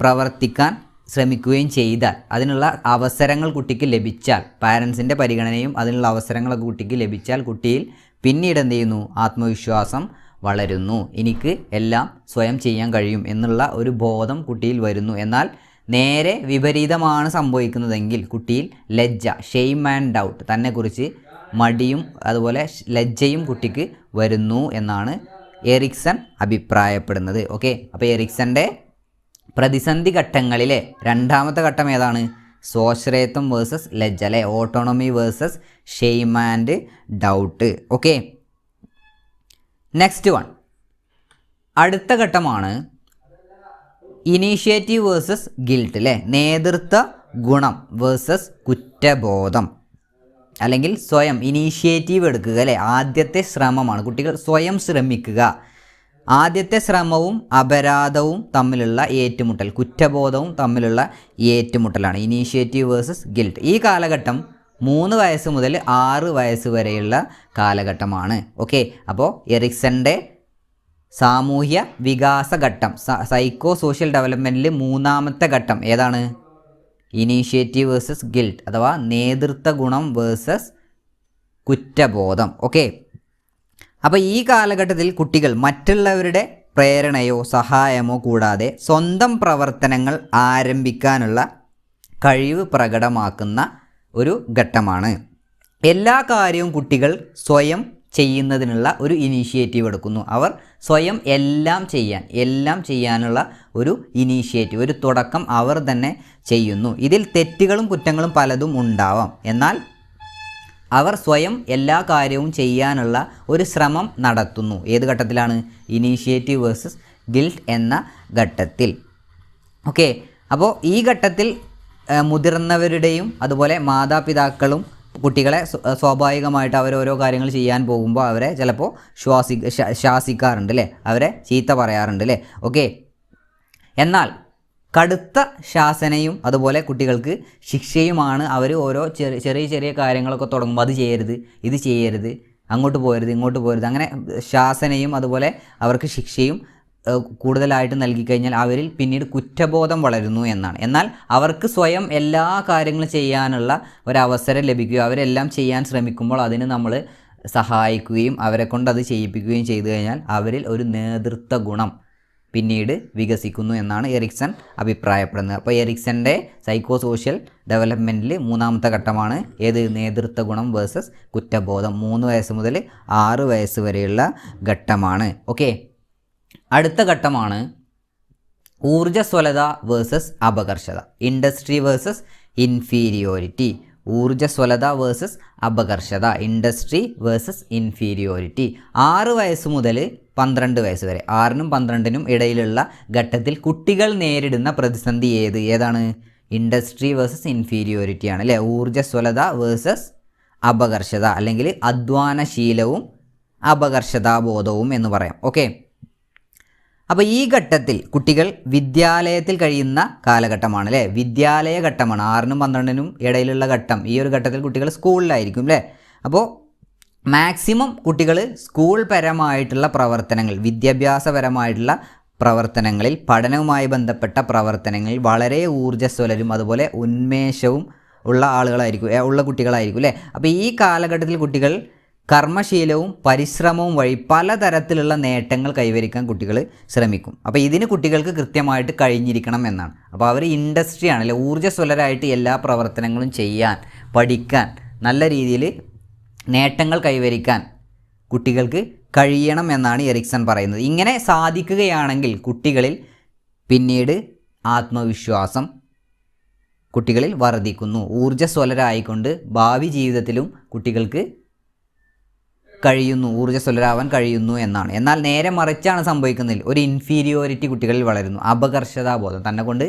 Speaker 1: പ്രവർത്തിക്കാൻ ശ്രമിക്കുകയും ചെയ്താൽ, അതിനുള്ള അവസരങ്ങൾ കുട്ടിക്ക് ലഭിച്ചാൽ, പാരൻസിൻ്റെ പരിഗണനയും അതിനുള്ള അവസരങ്ങളൊക്കെ കുട്ടിക്ക് ലഭിച്ചാൽ കുട്ടിയിൽ പിന്നീട് എന്ത് ചെയ്യുന്നു? ആത്മവിശ്വാസം വളരുന്നു. എനിക്ക് എല്ലാം സ്വയം ചെയ്യാൻ കഴിയും എന്നുള്ള ഒരു ബോധം കുട്ടിയിൽ വരുന്നു. എന്നാൽ നേരെ വിപരീതമാണ് സംഭവിക്കുന്നതെങ്കിൽ കുട്ടിയിൽ ലജ്ജ, ഷെയിം ആൻഡ് ഡൗട്ട്, തന്നെക്കുറിച്ച് മടിയും അതുപോലെ ലജ്ജയും കുട്ടിക്ക് വരുന്നു എന്നാണ് എറിക്സൺ അഭിപ്രായപ്പെടുന്നത്. ഓക്കെ, അപ്പോൾ എറിക്സൻ്റെ പ്രതിസന്ധി ഘട്ടങ്ങളിലെ രണ്ടാമത്തെ ഘട്ടം ഏതാണ്? സ്വാശ്രയത്വം വേഴ്സസ് ലജ്ജ അല്ലേ, autonomy versus shame and doubt. Okay, next one, അടുത്ത ഘട്ടമാണ് ഇനീഷ്യേറ്റീവ് വേഴ്സസ് ഗിൽട്ട് അല്ലേ, നേതൃത്വ ഗുണം വേഴ്സസ് കുറ്റബോധം, അല്ലെങ്കിൽ സ്വയം ഇനീഷ്യേറ്റീവ് എടുക്കുക അല്ലേ, ആദ്യത്തെ ശ്രമമാണ്. കുട്ടികൾ സ്വയം ശ്രമിക്കുക. ആദ്യത്തെ ശ്രമവും അപരാധവും തമ്മിലുള്ള ഏറ്റുമുട്ടൽ, കുറ്റബോധവും തമ്മിലുള്ള ഏറ്റുമുട്ടലാണ് ഇനീഷ്യേറ്റീവ് വേഴ്സസ് ഗിൽട്ട്. ഈ കാലഘട്ടം 3 വയസ്സ് മുതൽ 6 വയസ്സ് വരെയുള്ള കാലഘട്ടമാണ്. ഓക്കെ, അപ്പോൾ എറിക്സൻ്റെ സാമൂഹ്യ വികാസ ഘട്ടം, സൈക്കോ സോഷ്യൽ ഡെവലപ്മെൻറ്റിൽ 3ാമത്തെ ഘട്ടം ഏതാണ്? ഇനീഷ്യേറ്റീവ് വേഴ്സസ് ഗിൽട്ട് അഥവാ നേതൃത്വ ഗുണം വേഴ്സസ് കുറ്റബോധം. ഓക്കെ, അപ്പോൾ ഈ കാലഘട്ടത്തിൽ കുട്ടികൾ മറ്റുള്ളവരുടെ പ്രേരണയോ സഹായമോ കൂടാതെ സ്വന്തം പ്രവർത്തനങ്ങൾ ആരംഭിക്കാനുള്ള കഴിവ് പ്രകടമാക്കുന്ന ഒരു ഘട്ടമാണ്. എല്ലാ കാര്യവും കുട്ടികൾ സ്വയം ചെയ്യുന്നതിനുള്ള ഒരു ഇനീഷ്യേറ്റീവ് എടുക്കുന്നു. അവർ സ്വയം എല്ലാം ചെയ്യാനുള്ള ഒരു ഇനീഷ്യേറ്റീവ്, ഒരു തുടക്കം അവർ തന്നെ ചെയ്യുന്നു. ഇതിൽ തെറ്റുകളും കുറ്റങ്ങളും പലതും ഉണ്ടാവാം, എന്നാൽ അവർ സ്വയം എല്ലാ കാര്യവും ചെയ്യാനുള്ള ഒരു ശ്രമം നടത്തുന്നു. ഏത് ഘട്ടത്തിലാണ്? ഇനീഷ്യേറ്റീവ് വേഴ്സസ് ഗിൽട്ട് എന്ന ഘട്ടത്തിൽ. ഓക്കെ, അപ്പോൾ ഈ ഘട്ടത്തിൽ മുതിർന്നവരുടെയും അതുപോലെ മാതാപിതാക്കളും കുട്ടികളെ സ്വാഭാവികമായിട്ട് അവരോരോ കാര്യങ്ങൾ ചെയ്യാൻ പോകുമ്പോൾ അവരെ ചിലപ്പോൾ ശാസിക്കാറുണ്ട് അല്ലേ, അവരെ ചീത്ത പറയാറുണ്ട് അല്ലേ. ഓക്കെ, എന്നാൽ കടുത്ത ശാസനയും അതുപോലെ കുട്ടികൾക്ക് ശിക്ഷയുമാണ്. അവർ ഓരോ ചെറിയ കാര്യങ്ങളൊക്കെ തുടങ്ങുമ്പോൾ അത് ചെയ്യരുത്, ഇത് ചെയ്യരുത്, അങ്ങോട്ട് പോകരുത്, ഇങ്ങോട്ട് പോകരുത്, അങ്ങനെ ശാസനയും അതുപോലെ അവർക്ക് ശിക്ഷയും കൂടുതലായിട്ട് നൽകിക്കഴിഞ്ഞാൽ അവരിൽ പിന്നീട് കുറ്റബോധം വളരുന്നു എന്നാണ്. എന്നാൽ അവർക്ക് സ്വയം എല്ലാ കാര്യങ്ങളും ചെയ്യാനുള്ള ഒരവസരം ലഭിക്കുകയും അവരെല്ലാം ചെയ്യാൻ ശ്രമിക്കുമ്പോൾ അതിന് നമ്മൾ സഹായിക്കുകയും അവരെ കൊണ്ട് അത് ചെയ്യിപ്പിക്കുകയും ചെയ്തു കഴിഞ്ഞാൽ അവരിൽ ഒരു നേതൃത്വ ഗുണം പിന്നീട് വികസിക്കുന്നു എന്നാണ് എറിക്സൺ അഭിപ്രായപ്പെടുന്നത്. അപ്പോൾ എറിക്സൻ്റെ സൈക്കോ സോഷ്യൽ ഡെവലപ്മെൻറ്റിൽ 3ാമത്തെ ഘട്ടമാണ് ഏത്? നേതൃത്വ ഗുണം വേഴ്സസ് കുറ്റബോധം. 3 വയസ്സ് മുതൽ 6 വയസ്സ് വരെയുള്ള ഘട്ടമാണ്. ഓക്കെ, അടുത്ത ഘട്ടമാണ് ഊർജ്ജസ്വലത വേഴ്സസ് അപകർഷത, ഇൻഡസ്ട്രി വേഴ്സസ് ഇൻഫീരിയോറിറ്റി. ഊർജ്ജസ്വലത വേഴ്സസ് അപകർഷത, ഇൻഡസ്ട്രി വേഴ്സസ് ഇൻഫീരിയോറിറ്റി. 6 വയസ്സ് മുതൽ 12 വയസ്സ് വരെ, 6നും 12നും ഇടയിലുള്ള ഘട്ടത്തിൽ കുട്ടികൾ നേരിടുന്ന പ്രതിസന്ധി ഏതാണ്? ഇൻഡസ്ട്രി വേഴ്സസ് ഇൻഫീരിയോറിറ്റി ആണ് അല്ലേ. ഊർജ്ജസ്വലത വേഴ്സസ് അപകർഷത, അല്ലെങ്കിൽ അധ്വാനശീലവും അപകർഷതാബോധവും എന്ന് പറയാം. ഓക്കെ, അപ്പോൾ ഈ ഘട്ടത്തിൽ കുട്ടികൾ വിദ്യാലയത്തിൽ കഴിയുന്ന കാലഘട്ടമാണ് അല്ലേ, വിദ്യാലയ ഘട്ടമാണ്. 6നും 12നും ഇടയിലുള്ള ഘട്ടം. ഈ ഒരു ഘട്ടത്തിൽ കുട്ടികൾ സ്കൂളിലായിരിക്കും അല്ലേ. അപ്പോൾ മാക്സിമം കുട്ടികൾ സ്കൂൾ പരമായിട്ടുള്ള പ്രവർത്തനങ്ങൾ, വിദ്യാഭ്യാസപരമായിട്ടുള്ള പ്രവർത്തനങ്ങളിൽ, പഠനവുമായി ബന്ധപ്പെട്ട പ്രവർത്തനങ്ങളിൽ വളരെ ഊർജ്ജസ്വലരും അതുപോലെ ഉന്മേഷവും ഉള്ള കുട്ടികളായിരിക്കും അല്ലേ. അപ്പോൾ ഈ കാലഘട്ടത്തിൽ കുട്ടികൾ കർമ്മശീലവും പരിശ്രമവും വഴി പലതരത്തിലുള്ള നേട്ടങ്ങൾ കൈവരിക്കാൻ കുട്ടികൾ ശ്രമിക്കും. അപ്പോൾ ഇതിന് കുട്ടികൾക്ക് കൃത്യമായിട്ട് കഴിഞ്ഞിരിക്കണം എന്നാണ്. അപ്പോൾ അവർ ഇൻഡസ്ട്രി ആണല്ലേ, ഊർജ്ജസ്വലരായിട്ട് എല്ലാ പ്രവർത്തനങ്ങളും ചെയ്യാൻ, പഠിക്കാൻ, നല്ല രീതിയിൽ നേട്ടങ്ങൾ കൈവരിക്കാൻ കുട്ടികൾക്ക് കഴിയണം എന്നാണ് എറിക്സൺ പറയുന്നത്. ഇങ്ങനെ സാധിക്കുകയാണെങ്കിൽ കുട്ടികളിൽ പിന്നീട് ആത്മവിശ്വാസം കുട്ടികളിൽ വർദ്ധിക്കുന്നു. ഊർജ്ജസ്വലരായിക്കൊണ്ട് ഭാവി ജീവിതത്തിലും കുട്ടികൾക്ക് ഊർജ്ജസ്വലരാവാൻ കഴിയുന്നു എന്നാണ്. എന്നാൽ നേരെ മറിച്ചാണ് സംഭവിക്കുന്നത്. ഒരു ഇൻഫീരിയോറിറ്റി കുട്ടികളിൽ വളരുന്നു, അപകർഷതാബോധം, തന്നെ കൊണ്ട്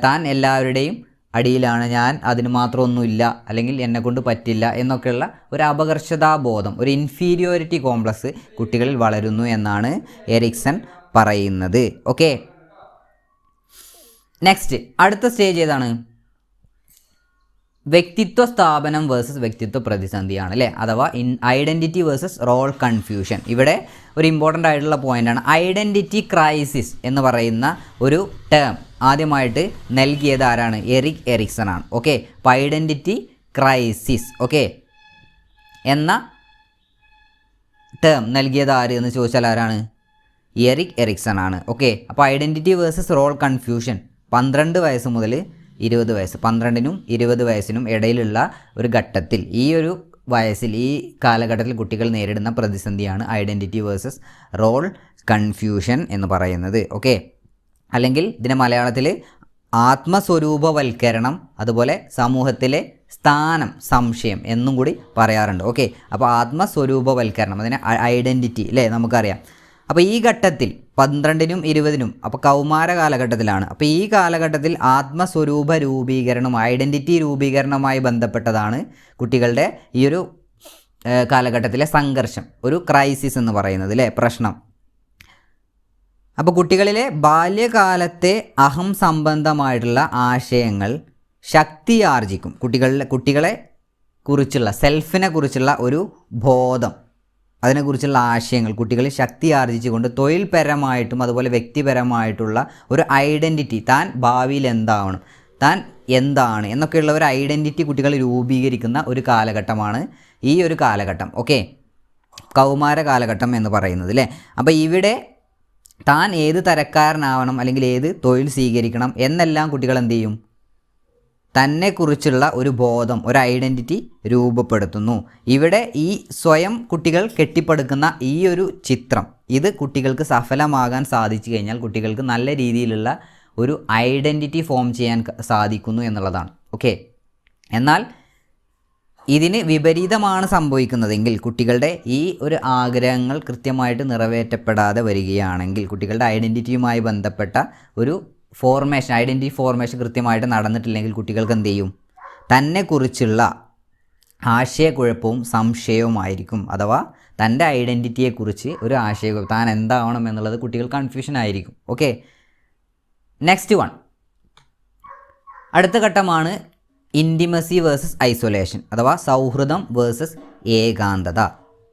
Speaker 1: താൻ എല്ലാവരുടെയും അടിയിലാണ്, ഞാൻ അതിന് മാത്രമൊന്നുമില്ല, അല്ലെങ്കിൽ എന്നെക്കൊണ്ട് പറ്റില്ല എന്നൊക്കെയുള്ള ഒരു അപകർഷതാബോധം, ഒരു ഇൻഫീരിയോറിറ്റി കോംപ്ലക്സ് കുട്ടികളിൽ വളരുന്നു എന്നാണ് എറിക്സൺ പറയുന്നത്. ഓക്കെ, നെക്സ്റ്റ് അടുത്ത സ്റ്റേജ് ഏതാണ്? വ്യക്തിത്വ സ്ഥാപനം വേഴ്സസ് വ്യക്തിത്വ പ്രതിസന്ധിയാണ് അല്ലേ, അഥവാ ഐഡൻറ്റിറ്റി വേഴ്സസ് റോൾ കൺഫ്യൂഷൻ. ഇവിടെ ഒരു ഇമ്പോർട്ടൻ്റ് ആയിട്ടുള്ള പോയിൻ്റാണ് ഐഡൻറ്റിറ്റി ക്രൈസിസ് എന്ന് പറയുന്ന ഒരു ടേം ആദ്യമായിട്ട് നൽകിയത് ആരാണ്? എറിക്സൺ ആണ്. ഓക്കെ, അപ്പോൾ ഐഡൻറ്റിറ്റി ക്രൈസിസ് എന്ന ടേം നൽകിയത് ആര് എന്ന് ചോദിച്ചാൽ ആരാണ്? എറിക്സൺ ആണ്. ഓക്കെ, അപ്പോൾ ഐഡൻറ്റിറ്റി വേഴ്സസ് റോൾ കൺഫ്യൂഷൻ 12 വയസ്സ് മുതൽ 20 വയസ്സ്, 12നും 20 വയസ്സിനും ഇടയിലുള്ള ഒരു ഘട്ടത്തിൽ, ഈ ഒരു വയസ്സിൽ, ഈ കാലഘട്ടത്തിൽ കുട്ടികൾ നേരിടുന്ന പ്രതിസന്ധിയാണ് ഐഡൻറ്റിറ്റി വേഴ്സസ് റോൾ കൺഫ്യൂഷൻ എന്ന് പറയുന്നത്. ഓക്കെ, അല്ലെങ്കിൽ ഇതിനെ മലയാളത്തിൽ ആത്മസ്വരൂപവൽക്കരണം, അതുപോലെ സമൂഹത്തിലെ സ്ഥാനം, സംശയം എന്നും കൂടി പറയാറുണ്ട്. ഓക്കെ, അപ്പോൾ ആത്മസ്വരൂപവൽക്കരണം, അതിനെ ഐഡൻറ്റിറ്റി അല്ലേ നമുക്കറിയാം. അപ്പോൾ ഈ ഘട്ടത്തിൽ 12നും 20നും അപ്പോൾ കൗമാര കാലഘട്ടത്തിലാണ്. അപ്പോൾ ഈ കാലഘട്ടത്തിൽ ആത്മസ്വരൂപ രൂപീകരണം, ഐഡൻറ്റിറ്റി രൂപീകരണവുമായി ബന്ധപ്പെട്ടതാണ് കുട്ടികളുടെ ഈ ഒരു കാലഘട്ടത്തിലെ സംഘർഷം, ഒരു ക്രൈസിസ് എന്ന് പറയുന്നത് അല്ലേ, പ്രശ്നം. അപ്പോൾ കുട്ടികളിലെ ബാല്യകാലത്തെ അഹം സംബന്ധമായിട്ടുള്ള ആശയങ്ങൾ ശക്തിയാർജിക്കും. കുട്ടികളെ കുറിച്ചുള്ള സെൽഫിനെ കുറിച്ചുള്ള ഒരു ബോധം, അതിനെക്കുറിച്ചുള്ള ആശയങ്ങൾ കുട്ടികളിൽ ശക്തി ആർജിച്ചുകൊണ്ട് തൊഴിൽപരമായിട്ടും അതുപോലെ വ്യക്തിപരമായിട്ടുള്ള ഒരു ഐഡൻറ്റിറ്റി, താൻ ഭാവിയിൽ എന്താവണം, താൻ എന്താണ് എന്നൊക്കെയുള്ള ഒരു ഐഡൻറ്റിറ്റി കുട്ടികൾ രൂപീകരിക്കുന്ന ഒരു കാലഘട്ടമാണ് ഈ ഒരു കാലഘട്ടം. ഓക്കെ, കൗമാര കാലഘട്ടം എന്ന് പറയുന്നത് അല്ലേ. അപ്പോൾ ഇവിടെ താൻ ഏത് തരക്കാരനാവണം അല്ലെങ്കിൽ ഏത് തൊഴിൽ സ്വീകരിക്കണം എന്നെല്ലാം കുട്ടികൾ എന്ത് ചെയ്യും, തന്നെക്കുറിച്ചുള്ള ഒരു ബോധം, ഒരു ഐഡൻറ്റിറ്റി രൂപപ്പെടുത്തുന്നു. ഇവിടെ ഈ സ്വയം കുട്ടികൾ കെട്ടിപ്പടുക്കുന്ന ഈ ഒരു ചിത്രം, ഇത് കുട്ടികൾക്ക് സഫലമാകാൻ സാധിച്ചു കഴിഞ്ഞാൽ കുട്ടികൾക്ക് നല്ല രീതിയിലുള്ള ഒരു ഐഡൻറ്റിറ്റി ഫോം ചെയ്യാൻ സാധിക്കുന്നു എന്നുള്ളതാണ്. ഓക്കെ, എന്നാൽ ഇതിന് വിപരീതമാണ് സംഭവിക്കുന്നതെങ്കിൽ, കുട്ടികളുടെ ഈ ഒരു ആഗ്രഹങ്ങൾ കൃത്യമായിട്ട് നിറവേറ്റപ്പെടാതെ വരികയാണെങ്കിൽ, കുട്ടികളുടെ ഐഡൻറ്റിറ്റിയുമായി ബന്ധപ്പെട്ട ഒരു ഫോർമേഷൻ, ഐഡൻറ്റിറ്റി ഫോർമേഷൻ കൃത്യമായിട്ട് നടന്നിട്ടില്ലെങ്കിൽ കുട്ടികൾക്ക് എന്ത് ചെയ്യും, തന്നെക്കുറിച്ചുള്ള ആശയക്കുഴപ്പവും സംശയവുമായിരിക്കും. അഥവാ തൻ്റെ ഐഡൻറ്റിറ്റിയെക്കുറിച്ച് ഒരു ആശയക്കുഴപ്പം, താൻ എന്താവണം എന്നുള്ളത് കുട്ടികൾ കൺഫ്യൂഷൻ ആയിരിക്കും. ഓക്കെ, നെക്സ്റ്റ് വൺ, അടുത്ത ഘട്ടമാണ് ഇൻറ്റിമസി വേഴ്സസ് ഐസൊലേഷൻ അഥവാ സൗഹൃദം വേഴ്സസ് ഏകാന്തത.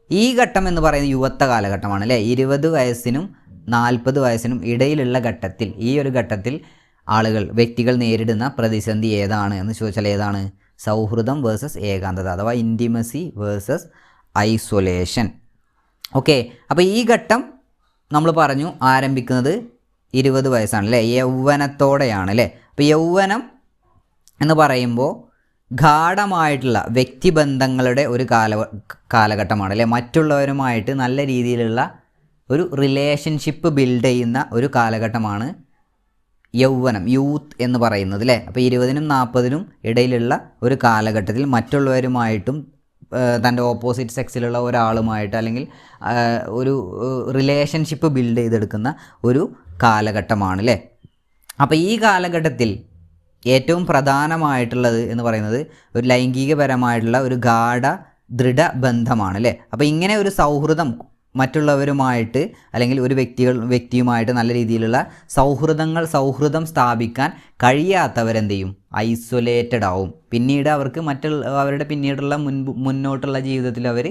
Speaker 1: ഈ ഘട്ടം എന്ന് പറയുന്നത് യുവത്വ കാലഘട്ടമാണ് അല്ലേ. 20 വയസ്സിനും 40 വയസ്സിനും ഇടയിലുള്ള ഘട്ടത്തിൽ, ഈ ഒരു ഘട്ടത്തിൽ വ്യക്തികൾ നേരിടുന്ന പ്രതിസന്ധി ഏതാണ് എന്ന് ചോദിച്ചാൽ ഏതാണ്, സൗഹൃദം വേഴ്സസ് ഏകാന്തത അഥവാ ഇൻറ്റിമസി വേഴ്സസ് ഐസൊലേഷൻ. ഓക്കെ, അപ്പോൾ ഈ ഘട്ടം നമ്മൾ പറഞ്ഞു ആരംഭിക്കുന്നത് 20 വയസ്സാണ് അല്ലേ, യൗവനത്തോടെയാണ് അല്ലേ. അപ്പോൾ യൗവനം എന്ന് പറയുമ്പോൾ ഗാഢമായിട്ടുള്ള വ്യക്തിബന്ധങ്ങളുടെ ഒരു കാലഘട്ടമാണ് അല്ലേ. മറ്റുള്ളവരുമായിട്ട് നല്ല രീതിയിലുള്ള ഒരു റിലേഷൻഷിപ്പ് ബിൽഡ് ചെയ്യുന്ന ഒരു കാലഘട്ടമാണ് യൗവനം, യൂത്ത് എന്ന് പറയുന്നത് അല്ലേ. അപ്പോൾ 20നും 40നും ഇടയിലുള്ള ഒരു കാലഘട്ടത്തിൽ മറ്റുള്ളവരുമായിട്ടും തൻ്റെ ഓപ്പോസിറ്റ് സെക്സിലുള്ള ഒരാളുമായിട്ട് അല്ലെങ്കിൽ ഒരു റിലേഷൻഷിപ്പ് ബിൽഡ് ചെയ്തെടുക്കുന്ന ഒരു കാലഘട്ടമാണ് അല്ലേ. അപ്പോൾ ഈ കാലഘട്ടത്തിൽ ഏറ്റവും പ്രധാനമായിട്ടുള്ളത് എന്ന് പറയുന്നത് ഒരു ലൈംഗികപരമായിട്ടുള്ള ഒരു ദൃഢ ബന്ധമാണ് അല്ലേ. അപ്പോൾ ഇങ്ങനെ ഒരു സൗഹൃദം മറ്റുള്ളവരുമായിട്ട് അല്ലെങ്കിൽ ഒരു വ്യക്തിയുമായിട്ട് നല്ല രീതിയിലുള്ള സൗഹൃദം സ്ഥാപിക്കാൻ കഴിയാത്തവരെന്ത് ചെയ്യും, ഐസൊലേറ്റഡ് ആവും. പിന്നീട് അവർക്ക് അവരുടെ പിന്നീടുള്ള മുന്നോട്ടുള്ള ജീവിതത്തിൽ അവർ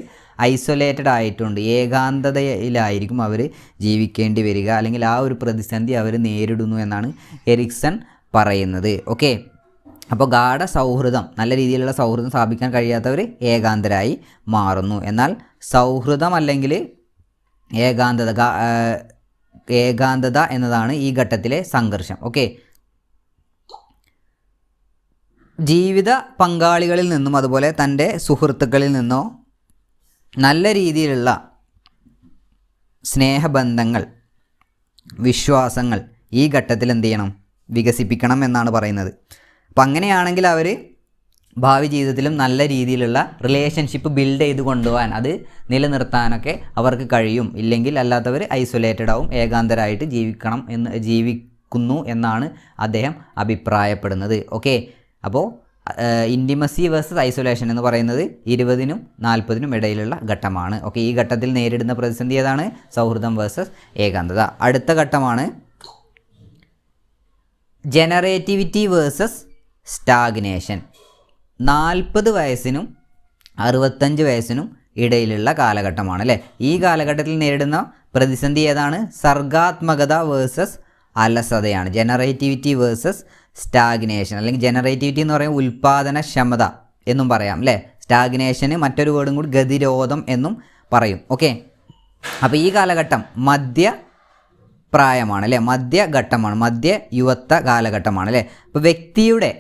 Speaker 1: ഐസൊലേറ്റഡ് ആയിട്ടുണ്ട്, ഏകാന്തതയിലായിരിക്കും അവർ ജീവിക്കേണ്ടി വരിക, അല്ലെങ്കിൽ ആ ഒരു പ്രതിസന്ധി അവർ നേരിടുന്നു എന്നാണ് എറിക്സൺ പറയുന്നത്. ഓക്കെ, അപ്പോൾ നല്ല രീതിയിലുള്ള സൗഹൃദം സ്ഥാപിക്കാൻ കഴിയാത്തവർ ഏകാന്തരായി മാറുന്നു. എന്നാൽ സൗഹൃദം അല്ലെങ്കിൽ ഏകാന്തത എന്നതാണ് ഈ ഘട്ടത്തിലെ സംഘർഷം. ഓക്കെ, ജീവിത പങ്കാളികളിൽ നിന്നും അതുപോലെ തൻ്റെ സുഹൃത്തുക്കളിൽ നിന്നോ നല്ല രീതിയിലുള്ള സ്നേഹബന്ധങ്ങൾ, വിശ്വാസങ്ങൾ ഈ ഘട്ടത്തിൽ എന്ത് ചെയ്യണം, വികസിപ്പിക്കണം എന്നാണ് പറയുന്നത്. അപ്പം അങ്ങനെയാണെങ്കിൽ അവർ ഭാവി ജീവിതത്തിലും നല്ല രീതിയിലുള്ള റിലേഷൻഷിപ്പ് ബിൽഡ് ചെയ്ത് കൊണ്ടുപോകാൻ, അത് നിലനിർത്താനൊക്കെ അവർക്ക് കഴിയും. ഇല്ലെങ്കിൽ അല്ലാത്തവർ ഐസൊലേറ്റഡ് ആവും, ഏകാന്തരായിട്ട് ജീവിക്കുന്നു എന്നാണ് അദ്ദേഹം അഭിപ്രായപ്പെടുന്നത്. ഓക്കെ, അപ്പോൾ ഇൻറ്റിമസി വേഴ്സസ് ഐസൊലേഷൻ എന്ന് പറയുന്നത് 20നും 40നും ഇടയിലുള്ള ഘട്ടമാണ്. ഓക്കെ, ഈ ഘട്ടത്തിൽ നേരിടുന്ന പ്രതിസന്ധി ഏതാണ്, സൗഹൃദം വേഴ്സസ് ഏകാന്തത. അടുത്ത ഘട്ടമാണ് ജനറേറ്റിവിറ്റി വേഴ്സസ് സ്റ്റാഗ്നേഷൻ. 40 വയസ്സിനും 65 വയസ്സിനും ഇടയിലുള്ള കാലഘട്ടമാണ് അല്ലേ. ഈ കാലഘട്ടത്തിൽ നേരിടുന്ന പ്രതിസന്ധി ഏതാണ്, സർഗാത്മകത വേഴ്സസ് അലസതയാണ്. ജനറേറ്റിവിറ്റി വേഴ്സസ് സ്റ്റാഗ്നേഷൻ, അല്ലെങ്കിൽ ജനറേറ്റിവിറ്റി എന്ന് പറയുമ്പോൾ ഉൽപ്പാദനക്ഷമത എന്നും പറയാം അല്ലേ. സ്റ്റാഗ്നേഷന് മറ്റൊരു വേർഡും കൂടി ഗതിരോധം എന്നും പറയും. ഓക്കെ, അപ്പോൾ ഈ കാലഘട്ടം മധ്യപ്രായമാണ് അല്ലേ, മധ്യഘട്ടമാണ്, യുവത്വ കാലഘട്ടമാണ് അല്ലേ. അപ്പോൾ വ്യക്തിയുടെ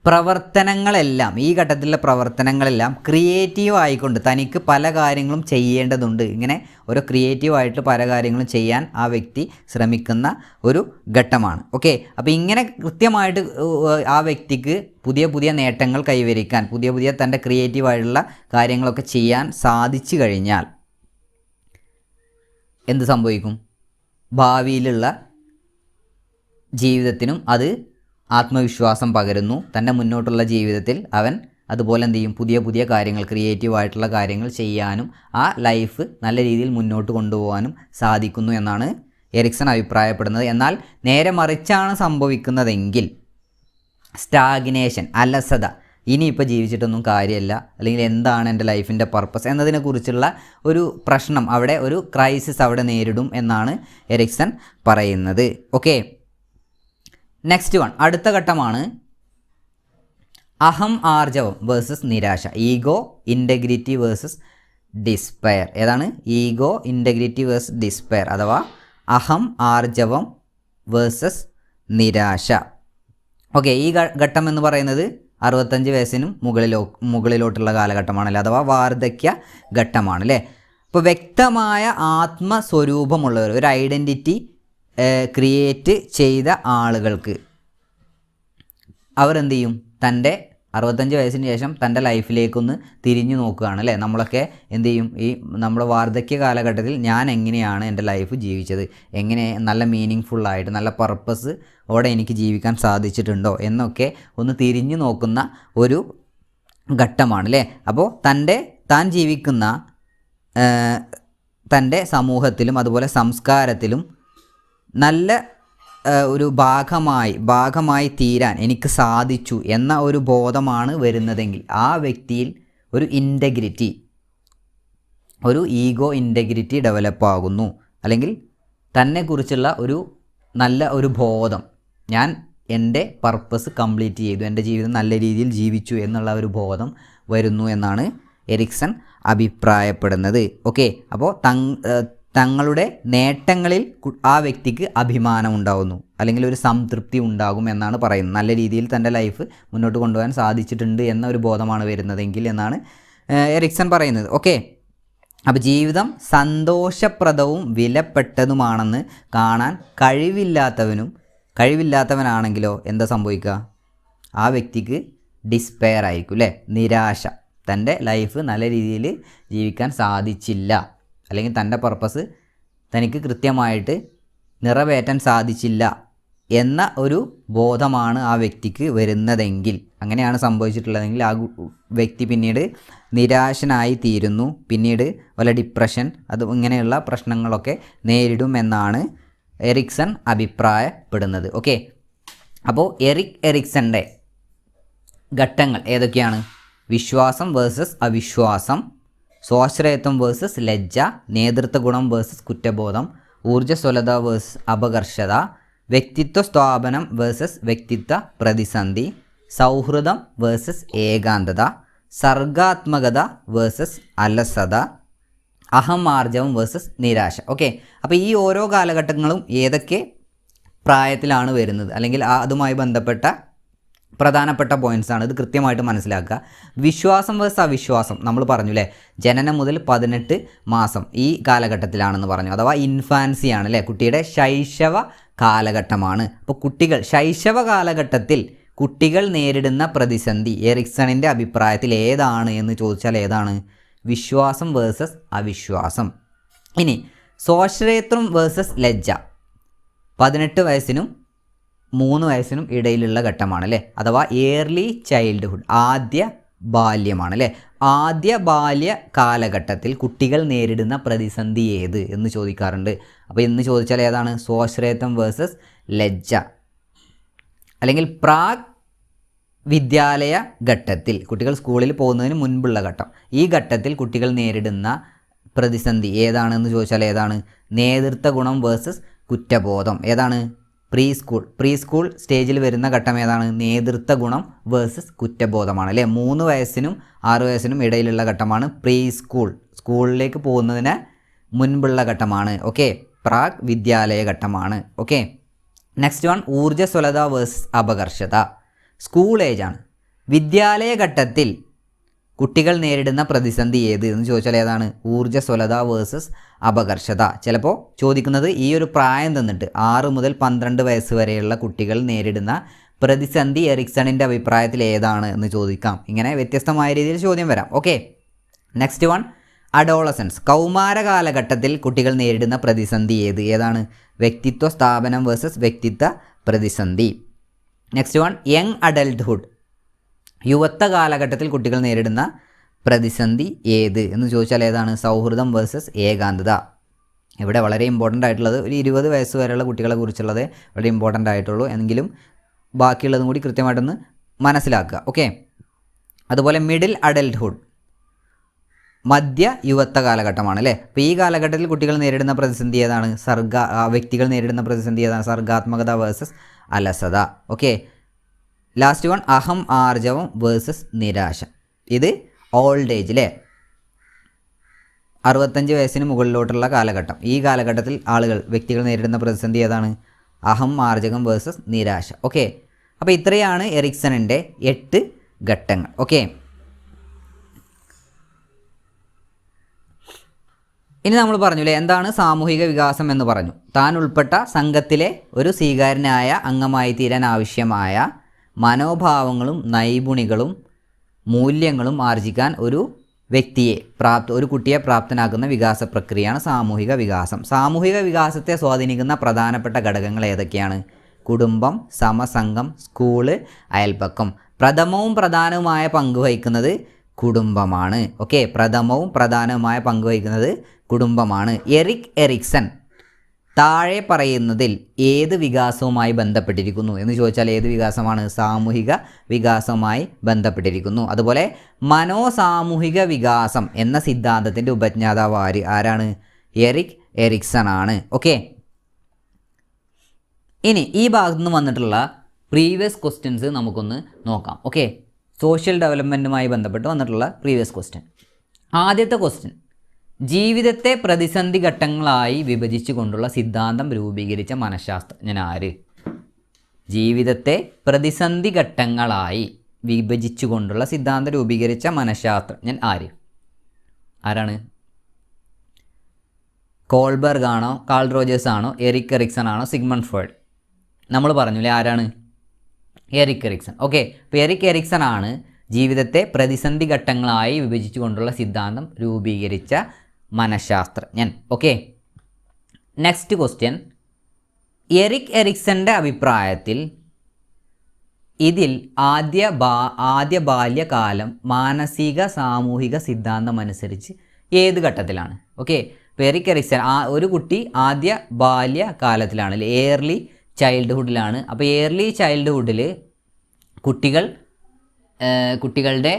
Speaker 1: പ്രവർത്തനങ്ങളെല്ലാം, ഈ ഘട്ടത്തിലെ പ്രവർത്തനങ്ങളെല്ലാം ക്രിയേറ്റീവ് ആയിക്കൊണ്ട് തനിക്ക് പല കാര്യങ്ങളും ചെയ്യേണ്ടതുണ്ട്. ഇങ്ങനെ ഓരോ ക്രിയേറ്റീവായിട്ട് പല കാര്യങ്ങളും ചെയ്യാൻ ആ വ്യക്തി ശ്രമിക്കുന്ന ഒരു ഘട്ടമാണ്. ഓക്കെ, അപ്പോൾ ഇങ്ങനെ കൃത്യമായിട്ട് ആ വ്യക്തിക്ക് പുതിയ നേട്ടങ്ങൾ കൈവരിക്കാൻ, പുതിയ തൻ്റെ ക്രിയേറ്റീവായിട്ടുള്ള കാര്യങ്ങളൊക്കെ ചെയ്യാൻ സാധിച്ചു കഴിഞ്ഞാൽ എന്ത് സംഭവിക്കും? ഭാവിയിലുള്ള ജീവിതത്തിനും അത് ആത്മവിശ്വാസം പകരുന്നു. തൻ്റെ മുന്നോട്ടുള്ള ജീവിതത്തിൽ അവൻ അതുപോലെ എന്ത് ചെയ്യും? പുതിയ പുതിയ കാര്യങ്ങൾ, ക്രിയേറ്റീവായിട്ടുള്ള കാര്യങ്ങൾ ചെയ്യാനും ആ ലൈഫ് നല്ല രീതിയിൽ മുന്നോട്ട് കൊണ്ടുപോകാനും സാധിക്കുന്നു എന്നാണ് എറിക്സൺ അഭിപ്രായപ്പെടുന്നത്. എന്നാൽ നേരെ മറിച്ചാണ് സംഭവിക്കുന്നതെങ്കിൽ സ്റ്റാഗ്നേഷൻ, അലസത, ഇനിയിപ്പോൾ ജീവിച്ചിട്ടൊന്നും കാര്യമില്ല, അല്ലെങ്കിൽ എന്താണ് എൻ്റെ ലൈഫിൻ്റെ പർപ്പസ് എന്നതിനെക്കുറിച്ചുള്ള ഒരു പ്രശ്നം, അവിടെ ഒരു ക്രൈസിസ് അവിടെ നേരിടും എന്നാണ് എറിക്സൺ പറയുന്നത്. ഓക്കെ, നെക്സ്റ്റ് വൺ, അടുത്ത ഘട്ടമാണ് അഹം ആർജവം വേഴ്സസ് നിരാശ. Ego integrity versus despair. ഏതാണ്? ഈഗോ ഇൻറ്റഗ്രിറ്റി വേഴ്സസ് ഡിസ്പയർ, അഥവാ അഹം ആർജവം വേഴ്സസ് നിരാശ. ഓക്കെ, ഈ ഘട്ടം എന്ന് പറയുന്നത് 65 വയസ്സിനും മുകളിലോട്ടുള്ള കാലഘട്ടമാണല്ലേ, അഥവാ വാർദ്ധക്യ ഘട്ടമാണ് അല്ലേ. അപ്പോൾ വ്യക്തമായ ആത്മസ്വരൂപമുള്ളവർ, ഒരു ഐഡൻറ്റിറ്റി ക്രിയേറ്റ് ചെയ്ത ആളുകൾക്ക് അവർ എന്ത് ചെയ്യും? തൻ്റെ 65 വയസ്സിന് ശേഷം തൻ്റെ ലൈഫിലേക്കൊന്ന് തിരിഞ്ഞു നോക്കുകയാണ് അല്ലേ. നമ്മളൊക്കെ എന്ത് ചെയ്യും? ഈ നമ്മുടെ വാർദ്ധക്യ കാലഘട്ടത്തിൽ ഞാൻ എങ്ങനെയാണ് എൻ്റെ ലൈഫ് ജീവിച്ചത്, എങ്ങനെ നല്ല മീനിങ് ഫുള്ളായിട്ട് നല്ല പർപ്പസ് ഓടെ എനിക്ക് ജീവിക്കാൻ സാധിച്ചിട്ടുണ്ടോ എന്നൊക്കെ ഒന്ന് തിരിഞ്ഞു നോക്കുന്ന ഒരു ഘട്ടമാണ് അല്ലേ. അപ്പോൾ താൻ ജീവിക്കുന്ന തൻ്റെ സമൂഹത്തിലും അതുപോലെ സംസ്കാരത്തിലും നല്ല ഒരു ഭാഗമായി തീരാൻ എനിക്ക് സാധിച്ചു എന്ന ഒരു ബോധമാണ് വരുന്നതെങ്കിൽ ആ വ്യക്തിയിൽ ഒരു ഇൻറ്റഗ്രിറ്റി, ഒരു ഈഗോ ഇൻറ്റഗ്രിറ്റി ഡെവലപ്പ് ആകുന്നു. അല്ലെങ്കിൽ തന്നെക്കുറിച്ചുള്ള ഒരു നല്ല ഒരു ബോധം, ഞാൻ എൻ്റെ പർപ്പസ് കംപ്ലീറ്റ് ചെയ്തു, എൻ്റെ ജീവിതം നല്ല രീതിയിൽ ജീവിച്ചു എന്നുള്ള ഒരു ബോധം വരുന്നു എന്നാണ് എറിക്സൺ അഭിപ്രായപ്പെടുന്നത്. ഓക്കെ, അപ്പോൾ തങ്ങളുടെ നേട്ടങ്ങളിൽ ആ വ്യക്തിക്ക് അഭിമാനം ഉണ്ടാകുന്നു, അല്ലെങ്കിൽ ഒരു സംതൃപ്തി ഉണ്ടാകും എന്നാണ് പറയുന്നത്. നല്ല രീതിയിൽ തൻ്റെ ലൈഫ് മുന്നോട്ട് കൊണ്ടുപോകാൻ സാധിച്ചിട്ടുണ്ട് എന്ന ഒരു ബോധമാണ് വരുന്നതെങ്കിൽ എന്നാണ് എറിക്സൺ പറയുന്നത്. ഓക്കെ, അപ്പോൾ ജീവിതം സന്തോഷപ്രദവും വിലപ്പെട്ടതുമാണെന്ന് കാണാൻ കഴിവില്ലാത്തവനാണെങ്കിലോ എന്താ സംഭവിക്കുക? ആ വ്യക്തിക്ക് ഡിസ്പെയർ ആയിരിക്കും അല്ലേ, നിരാശ. തൻ്റെ ലൈഫ് നല്ല രീതിയിൽ ജീവിക്കാൻ സാധിച്ചില്ല, അല്ലെങ്കിൽ തൻ്റെ പർപ്പസ് തനിക്ക് കൃത്യമായിട്ട് നിറവേറ്റാൻ സാധിച്ചില്ല എന്ന ഒരു ബോധമാണ് ആ വ്യക്തിക്ക് വരുന്നതെങ്കിൽ, അങ്ങനെയാണ് സംഭവിച്ചിട്ടുള്ളതെങ്കിൽ ആ വ്യക്തി പിന്നീട് നിരാശനായി തീരുന്നു. പിന്നീട് വല്ല ഡിപ്രഷൻ ഇങ്ങനെയുള്ള പ്രശ്നങ്ങളൊക്കെ നേരിടുമെന്നാണ് എറിക്സൺ അഭിപ്രായപ്പെടുന്നത്. ഓക്കെ, അപ്പോൾ എറിക്സൻ്റെ ഘട്ടങ്ങൾ ഏതൊക്കെയാണ്? വിശ്വാസം വേഴ്സസ് അവിശ്വാസം, സ്വാശ്രയത്വം വേഴ്സസ് ലജ്ജ, നേതൃത്വ ഗുണം വേഴ്സസ് കുറ്റബോധം, ഊർജ്ജസ്വലത വേഴ്സസ് അപകർഷത, വ്യക്തിത്വ സ്ഥാപനം വേഴ്സസ് വ്യക്തിത്വ പ്രതിസന്ധി, സൗഹൃദം വേഴ്സസ് ഏകാന്തത, സർഗാത്മകത വേഴ്സസ് അലസത, അഹമാർജവം വേഴ്സസ് നിരാശ. ഓക്കെ, അപ്പോൾ ഈ ഓരോ കാലഘട്ടങ്ങളും ഏതൊക്കെ പ്രായത്തിലാണ് വരുന്നത്, അല്ലെങ്കിൽ അതുമായി ബന്ധപ്പെട്ട പ്രധാനപ്പെട്ട പോയിൻറ്റ്സാണ്. ഇത് കൃത്യമായിട്ട് മനസ്സിലാക്കുക. വിശ്വാസം വേഴ്സസ് അവിശ്വാസം നമ്മൾ പറഞ്ഞു അല്ലേ, ജനനം മുതൽ 18 മാസം ഈ കാലഘട്ടത്തിലാണെന്ന് പറഞ്ഞു, അഥവാ ഇൻഫാൻസിയാണ് അല്ലേ, കുട്ടിയുടെ ശൈശവ കാലഘട്ടമാണ്. അപ്പോൾ ശൈശവ കാലഘട്ടത്തിൽ കുട്ടികൾ നേരിടുന്ന പ്രതിസന്ധി എറിക്സണിൻ്റെ അഭിപ്രായത്തിൽ ഏതാണ് എന്ന് ചോദിച്ചാൽ ഏതാണ്? വിശ്വാസം വേഴ്സസ് അവിശ്വാസം. ഇനി സ്വാശ്രയത്വം വേഴ്സസ് ലജ്ജ 18 വയസ്സിനും 3 വയസ്സിനും ഇടയിലുള്ള ഘട്ടമാണ് അല്ലേ, അഥവാ ഏർലി ചൈൽഡ്ഹുഡ്, ആദ്യ ബാല്യമാണ് അല്ലേ. ആദ്യ ബാല്യ കാലഘട്ടത്തിൽ കുട്ടികൾ നേരിടുന്ന പ്രതിസന്ധി ഏത് എന്ന് ചോദിക്കാറുണ്ട്. അപ്പോൾ എന്ന് ചോദിച്ചാൽ ഏതാണ്? സ്വാശ്രയത്വം വേഴ്സസ് ലജ്ജ. അല്ലെങ്കിൽ പ്രാഗ് വിദ്യാലയ ഘട്ടത്തിൽ, കുട്ടികൾ സ്കൂളിൽ പോകുന്നതിന് മുൻപുള്ള ഘട്ടം, ഈ ഘട്ടത്തിൽ കുട്ടികൾ നേരിടുന്ന പ്രതിസന്ധി ഏതാണെന്ന് ചോദിച്ചാൽ ഏതാണ്? നേതൃത്വ ഗുണം വേഴ്സസ് കുറ്റബോധം. ഏതാണ്? പ്രീ സ്കൂൾ സ്റ്റേജിൽ വരുന്ന ഘട്ടം ഏതാണ്? നേതൃത്വ ഗുണം വേഴ്സസ് കുറ്റബോധമാണ് അല്ലേ. 3 വയസ്സിനും 6 വയസ്സിനും ഇടയിലുള്ള ഘട്ടമാണ് പ്രീ സ്കൂൾ, സ്കൂളിലേക്ക് പോകുന്നതിന് മുൻപുള്ള ഘട്ടമാണ്. ഓക്കെ, പ്രാഗ് വിദ്യാലയ ഘട്ടമാണ്. ഓക്കെ, നെക്സ്റ്റ് വൺ ഊർജ്ജസ്വലത വേഴ്സസ് അപകർഷത. സ്കൂൾ ഏജാണ്. വിദ്യാലയ ഘട്ടത്തിൽ കുട്ടികൾ നേരിടുന്ന പ്രതിസന്ധി ഏത് എന്ന് ചോദിച്ചാൽ ഏതാണ്? ഊർജ്ജസ്വലത വേഴ്സസ് അപകർഷത. ചിലപ്പോൾ ചോദിക്കുന്നത് ഈ ഒരു പ്രായം തന്നിട്ട് 6 മുതൽ 12 വയസ്സ് വരെയുള്ള കുട്ടികൾ നേരിടുന്ന പ്രതിസന്ധി എറിക്സണിൻ്റെ അഭിപ്രായത്തിൽ ഏതാണ് എന്ന് ചോദിക്കാം. ഇങ്ങനെ വ്യത്യസ്തമായ രീതിയിൽ ചോദ്യം വരാം. ഓക്കെ, നെക്സ്റ്റ് വൺ അഡോളസൻസ് കൗമാര കാലഘട്ടത്തിൽ കുട്ടികൾ നേരിടുന്ന പ്രതിസന്ധി ഏതാണ്? വ്യക്തിത്വ സ്ഥാപനം വേഴ്സസ് വ്യക്തിത്വ പ്രതിസന്ധി. നെക്സ്റ്റ് വൺ യങ് അഡൽട്ട്ഹുഡ് യുവത്വ കാലഘട്ടത്തിൽ കുട്ടികൾ നേരിടുന്ന പ്രതിസന്ധി എന്ന് ചോദിച്ചാൽ ഏതാണ്? സൗഹൃദം വേഴ്സസ് ഏകാന്തത. ഇവിടെ വളരെ ഇമ്പോർട്ടൻ്റ് ആയിട്ടുള്ളത് ഒരു 20 വയസ്സ് വരെയുള്ള കുട്ടികളെ കുറിച്ചുള്ളത് വളരെ ഇമ്പോർട്ടൻ്റ് ആയിട്ടുള്ളൂ. എങ്കിലും ബാക്കിയുള്ളതും കൂടി കൃത്യമായിട്ടൊന്ന് മനസ്സിലാക്കുക. ഓക്കെ. അതുപോലെ മിഡിൽ അഡൽട്ട്ഹുഡ് മധ്യ യുവത്വ കാലഘട്ടമാണ് അല്ലേ. അപ്പോൾ ഈ കാലഘട്ടത്തിൽ കുട്ടികൾ നേരിടുന്ന പ്രതിസന്ധി ഏതാണ്? വ്യക്തികൾ നേരിടുന്ന പ്രതിസന്ധി ഏതാണ്? സർഗാത്മകത വേഴ്സസ് അലസത. ഓക്കെ. ലാസ്റ്റ് വൺ അഹം ആർജവം വേഴ്സസ് നിരാശ. ഇത് ഓൾഡ് ഏജ് അല്ലേ, 65 വയസ്സിന് മുകളിലോട്ടുള്ള കാലഘട്ടം. ഈ കാലഘട്ടത്തിൽ വ്യക്തികൾ നേരിടുന്ന പ്രതിസന്ധി ഏതാണ്? അഹം ആർജകം വേഴ്സസ് നിരാശ. ഓക്കെ. അപ്പോൾ ഇത്രയാണ് എറിക്സണിൻ്റെ 8 ഘട്ടങ്ങൾ. ഓക്കെ. ഇനി നമ്മൾ പറഞ്ഞില്ലേ എന്താണ് സാമൂഹിക വികാസം എന്ന് പറഞ്ഞു. താൻ ഉൾപ്പെട്ട സംഘത്തിലെ ഒരു സ്വീകാര്യനായ അംഗമായി തീരാൻ ആവശ്യമായ മനോഭാവങ്ങളും നൈപുണികളും മൂല്യങ്ങളും ആർജിക്കാൻ ഒരു കുട്ടിയെ പ്രാപ്തനാക്കുന്ന വികാസ പ്രക്രിയയാണ് സാമൂഹിക വികാസം. സാമൂഹിക വികാസത്തെ സ്വാധീനിക്കുന്ന പ്രധാനപ്പെട്ട ഘടകങ്ങൾ ഏതൊക്കെയാണ്? കുടുംബം, സമസംഘം, സ്കൂള്, അയൽപക്കം. പ്രഥമവും പ്രധാനവുമായ പങ്കുവഹിക്കുന്നത് കുടുംബമാണ്. ഓക്കെ. പ്രഥമവും പ്രധാനവുമായ പങ്കുവഹിക്കുന്നത് കുടുംബമാണ്. എറിക് എറിക്സൺ താഴെ പറയുന്നതിൽ ഏത് വികാസവുമായി ബന്ധപ്പെട്ടിരിക്കുന്നു എന്ന് ചോദിച്ചാൽ ഏത് വികാസമാണ്? സാമൂഹിക വികാസവുമായി ബന്ധപ്പെട്ടിരിക്കുന്നു. അതുപോലെ മനോസാമൂഹിക വികാസം എന്ന സിദ്ധാന്തത്തിൻ്റെ ഉപജ്ഞാതാവ് ആരാണ്? എറിക് എറിക്സൺ ആണ്. ഓക്കെ. ഇനി ഈ ഭാഗത്തു നിന്ന് വന്നിട്ടുള്ള പ്രീവിയസ് ക്വസ്റ്റ്യൻസ് നമുക്കൊന്ന് നോക്കാം. ഓക്കെ. സോഷ്യൽ ഡെവലപ്മെൻറ്റുമായി ബന്ധപ്പെട്ട് വന്നിട്ടുള്ള പ്രീവിയസ് ക്വസ്റ്റ്യൻ. ആദ്യത്തെ ക്വസ്റ്റ്യൻ, ജീവിതത്തെ പ്രതിസന്ധി ഘട്ടങ്ങളായി വിഭജിച്ചു കൊണ്ടുള്ള സിദ്ധാന്തം രൂപീകരിച്ച മനഃശാസ്ത്രജ്ഞൻ ആര്? ജീവിതത്തെ പ്രതിസന്ധി ഘട്ടങ്ങളായി വിഭജിച്ചു കൊണ്ടുള്ള സിദ്ധാന്തം രൂപീകരിച്ച മനഃശാസ്ത്രജ്ഞൻ ആരാണ്? കോൾബർഗ് ആണോ, കാൾ റോജേഴ്സ് ആണോ, എറിക് എറിക്സൺ ആണോ, സിഗ്മണ്ട് ഫ്രോയിഡ്? നമ്മൾ പറഞ്ഞില്ലേ ആരാണ്? Erik Erikson. ഓക്കെ. അപ്പോൾ എറിക് എറിക്സൺ ആണ് ജീവിതത്തെ പ്രതിസന്ധി ഘട്ടങ്ങളായി വിഭജിച്ചു കൊണ്ടുള്ള സിദ്ധാന്തം രൂപീകരിച്ച മനഃശാസ്ത്രജ്ഞൻ. ഓക്കെ. നെക്സ്റ്റ് ക്വസ്റ്റ്യൻ, എറിക് എറിക്സൻ്റെ അഭിപ്രായത്തിൽ ഇതിൽ ആദ്യ ബാല്യകാലം മാനസിക സാമൂഹിക സിദ്ധാന്തം അനുസരിച്ച് ഏത് ഘട്ടത്തിലാണ്? ഓക്കെ. അപ്പോൾ എറിക് എറിക്സൺ ഒരു കുട്ടി ആദ്യ ബാല്യകാലത്തിലാണ്, ഏർലി ചൈൽഡ്ഹുഡിലാണ്. അപ്പോൾ ഏർലി ചൈൽഡ്ഹുഡിൽ കുട്ടികളുടെ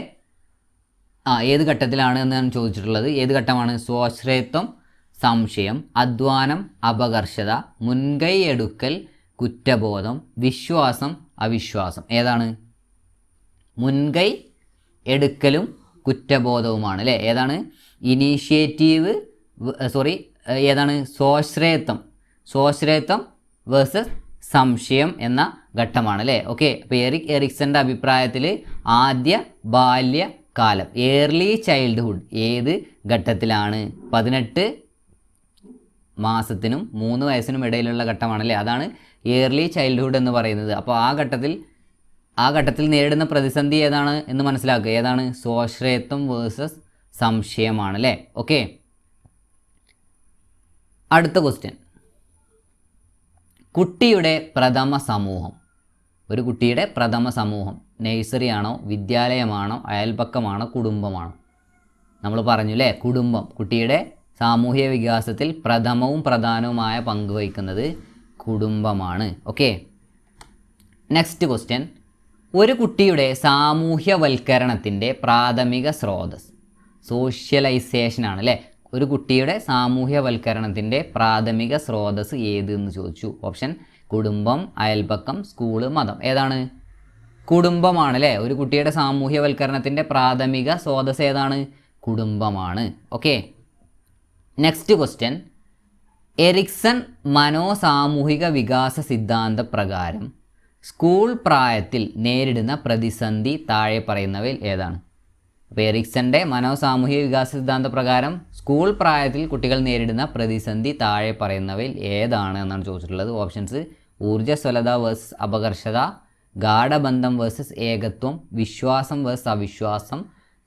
Speaker 1: ഏത് ഘട്ടത്തിലാണ് എന്നാണ് ചോദിച്ചിട്ടുള്ളത്. ഏത് ഘട്ടമാണ്? സ്വാശ്രയത്വം, സംശയം, അധ്വാനം, അപകർഷത, മുൻകൈ എടുക്കൽ, കുറ്റബോധം, വിശ്വാസം, അവിശ്വാസം. ഏതാണ്? മുൻകൈ എടുക്കലും കുറ്റബോധവുമാണ് അല്ലേ. ഏതാണ്? ഏതാണ്? സ്വാശ്രയത്വം വേഴ്സസ് സംശയം എന്ന ഘട്ടമാണ് അല്ലേ. ഓക്കെ. അപ്പോൾ എറിക് എറിക്സൻ്റെ അഭിപ്രായത്തിൽ ആദ്യ ബാല്യകാലം, ഏർലി ചൈൽഡ്ഹുഡ് ഏത് ഘട്ടത്തിലാണ്? 18 മാസത്തിനും 3 വയസ്സിനും ഇടയിലുള്ള ഘട്ടമാണല്ലേ. അതാണ് ഏർലി ചൈൽഡ്ഹുഡ് എന്ന് പറയുന്നത്. അപ്പോൾ ആ ഘട്ടത്തിൽ നേരിടുന്ന പ്രതിസന്ധി ഏതാണ് എന്ന് മനസ്സിലാക്കുക. ഏതാണ്? സ്വാശ്രയത്വം വേഴ്സസ് സംശയമാണ് അല്ലേ. ഓക്കെ. അടുത്ത ക്വസ്റ്റ്യൻ, കുട്ടിയുടെ പ്രഥമ സമൂഹം. ഒരു കുട്ടിയുടെ പ്രഥമ സമൂഹം നഴ്സറി ആണോ, വിദ്യാലയമാണോ, അയൽപക്കമാണോ, കുടുംബമാണോ? നമ്മൾ പറഞ്ഞു അല്ലേ, കുടുംബം കുട്ടിയുടെ സാമൂഹിക വികാസത്തിൽ പ്രഥമവും പ്രധാനവുമായ പങ്ക് വഹിക്കുന്നത് കുടുംബമാണ്. ഓക്കെ. നെക്സ്റ്റ് ക്വസ്റ്റ്യൻ, ഒരു കുട്ടിയുടെ സാമൂഹ്യവൽക്കരണത്തിൻ്റെ പ്രാഥമിക സ്രോതസ് സോഷ്യലൈസേഷൻ ആണ് അല്ലേ. ഒരു കുട്ടിയുടെ സാമൂഹ്യവൽക്കരണത്തിൻ്റെ പ്രാഥമിക സ്രോതസ് ഏതെന്ന് ചോദിച്ചു. ഓപ്ഷൻ കുടുംബം, അയൽപക്കം, സ്കൂള്, മതം. ഏതാണ്? കുടുംബമാണ് അല്ലേ. ഒരു കുട്ടിയുടെ സാമൂഹ്യവൽക്കരണത്തിൻ്റെ പ്രാഥമിക സ്രോതസ് ഏതാണ്? കുടുംബമാണ്. ഓക്കെ. നെക്സ്റ്റ് ക്വസ്റ്റ്യൻ, എറിക്സൺ മനോസാമൂഹിക വികാസ സിദ്ധാന്ത പ്രകാരം സ്കൂൾ പ്രായത്തിൽ നേരിടുന്ന പ്രതിസന്ധി താഴെ പറയുന്നവയിൽ ഏതാണ്? അപ്പോൾ എറിക്സൻ്റെ മനോസാമൂഹിക വികാസ സിദ്ധാന്ത പ്രകാരം സ്കൂൾ പ്രായത്തിൽ കുട്ടികൾ നേരിടുന്ന പ്രതിസന്ധി താഴെ പറയുന്നവയിൽ ഏതാണ് എന്നാണ് ചോദിച്ചിട്ടുള്ളത്. ഓപ്ഷൻസ് ഊർജ്ജസ്വലത വേഴ്സസ് അപകർഷത, ഗാഠബന്ധം വേഴ്സസ് ഏകത്വം, വിശ്വാസം വേഴ്സസ് അവിശ്വാസം,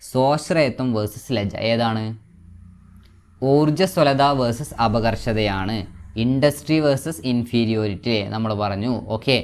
Speaker 1: സ്വാശ്രയത്വം വേഴ്സസ് ലജ്ജ. ഏതാണ്? ഊർജ്ജസ്വലത വേഴ്സസ് അപകർഷതയാണ്. ഇൻഡസ്ട്രി വേഴ്സസ് ഇൻഫീരിയോറിറ്റി നമ്മൾ പറഞ്ഞു. ഓക്കെ,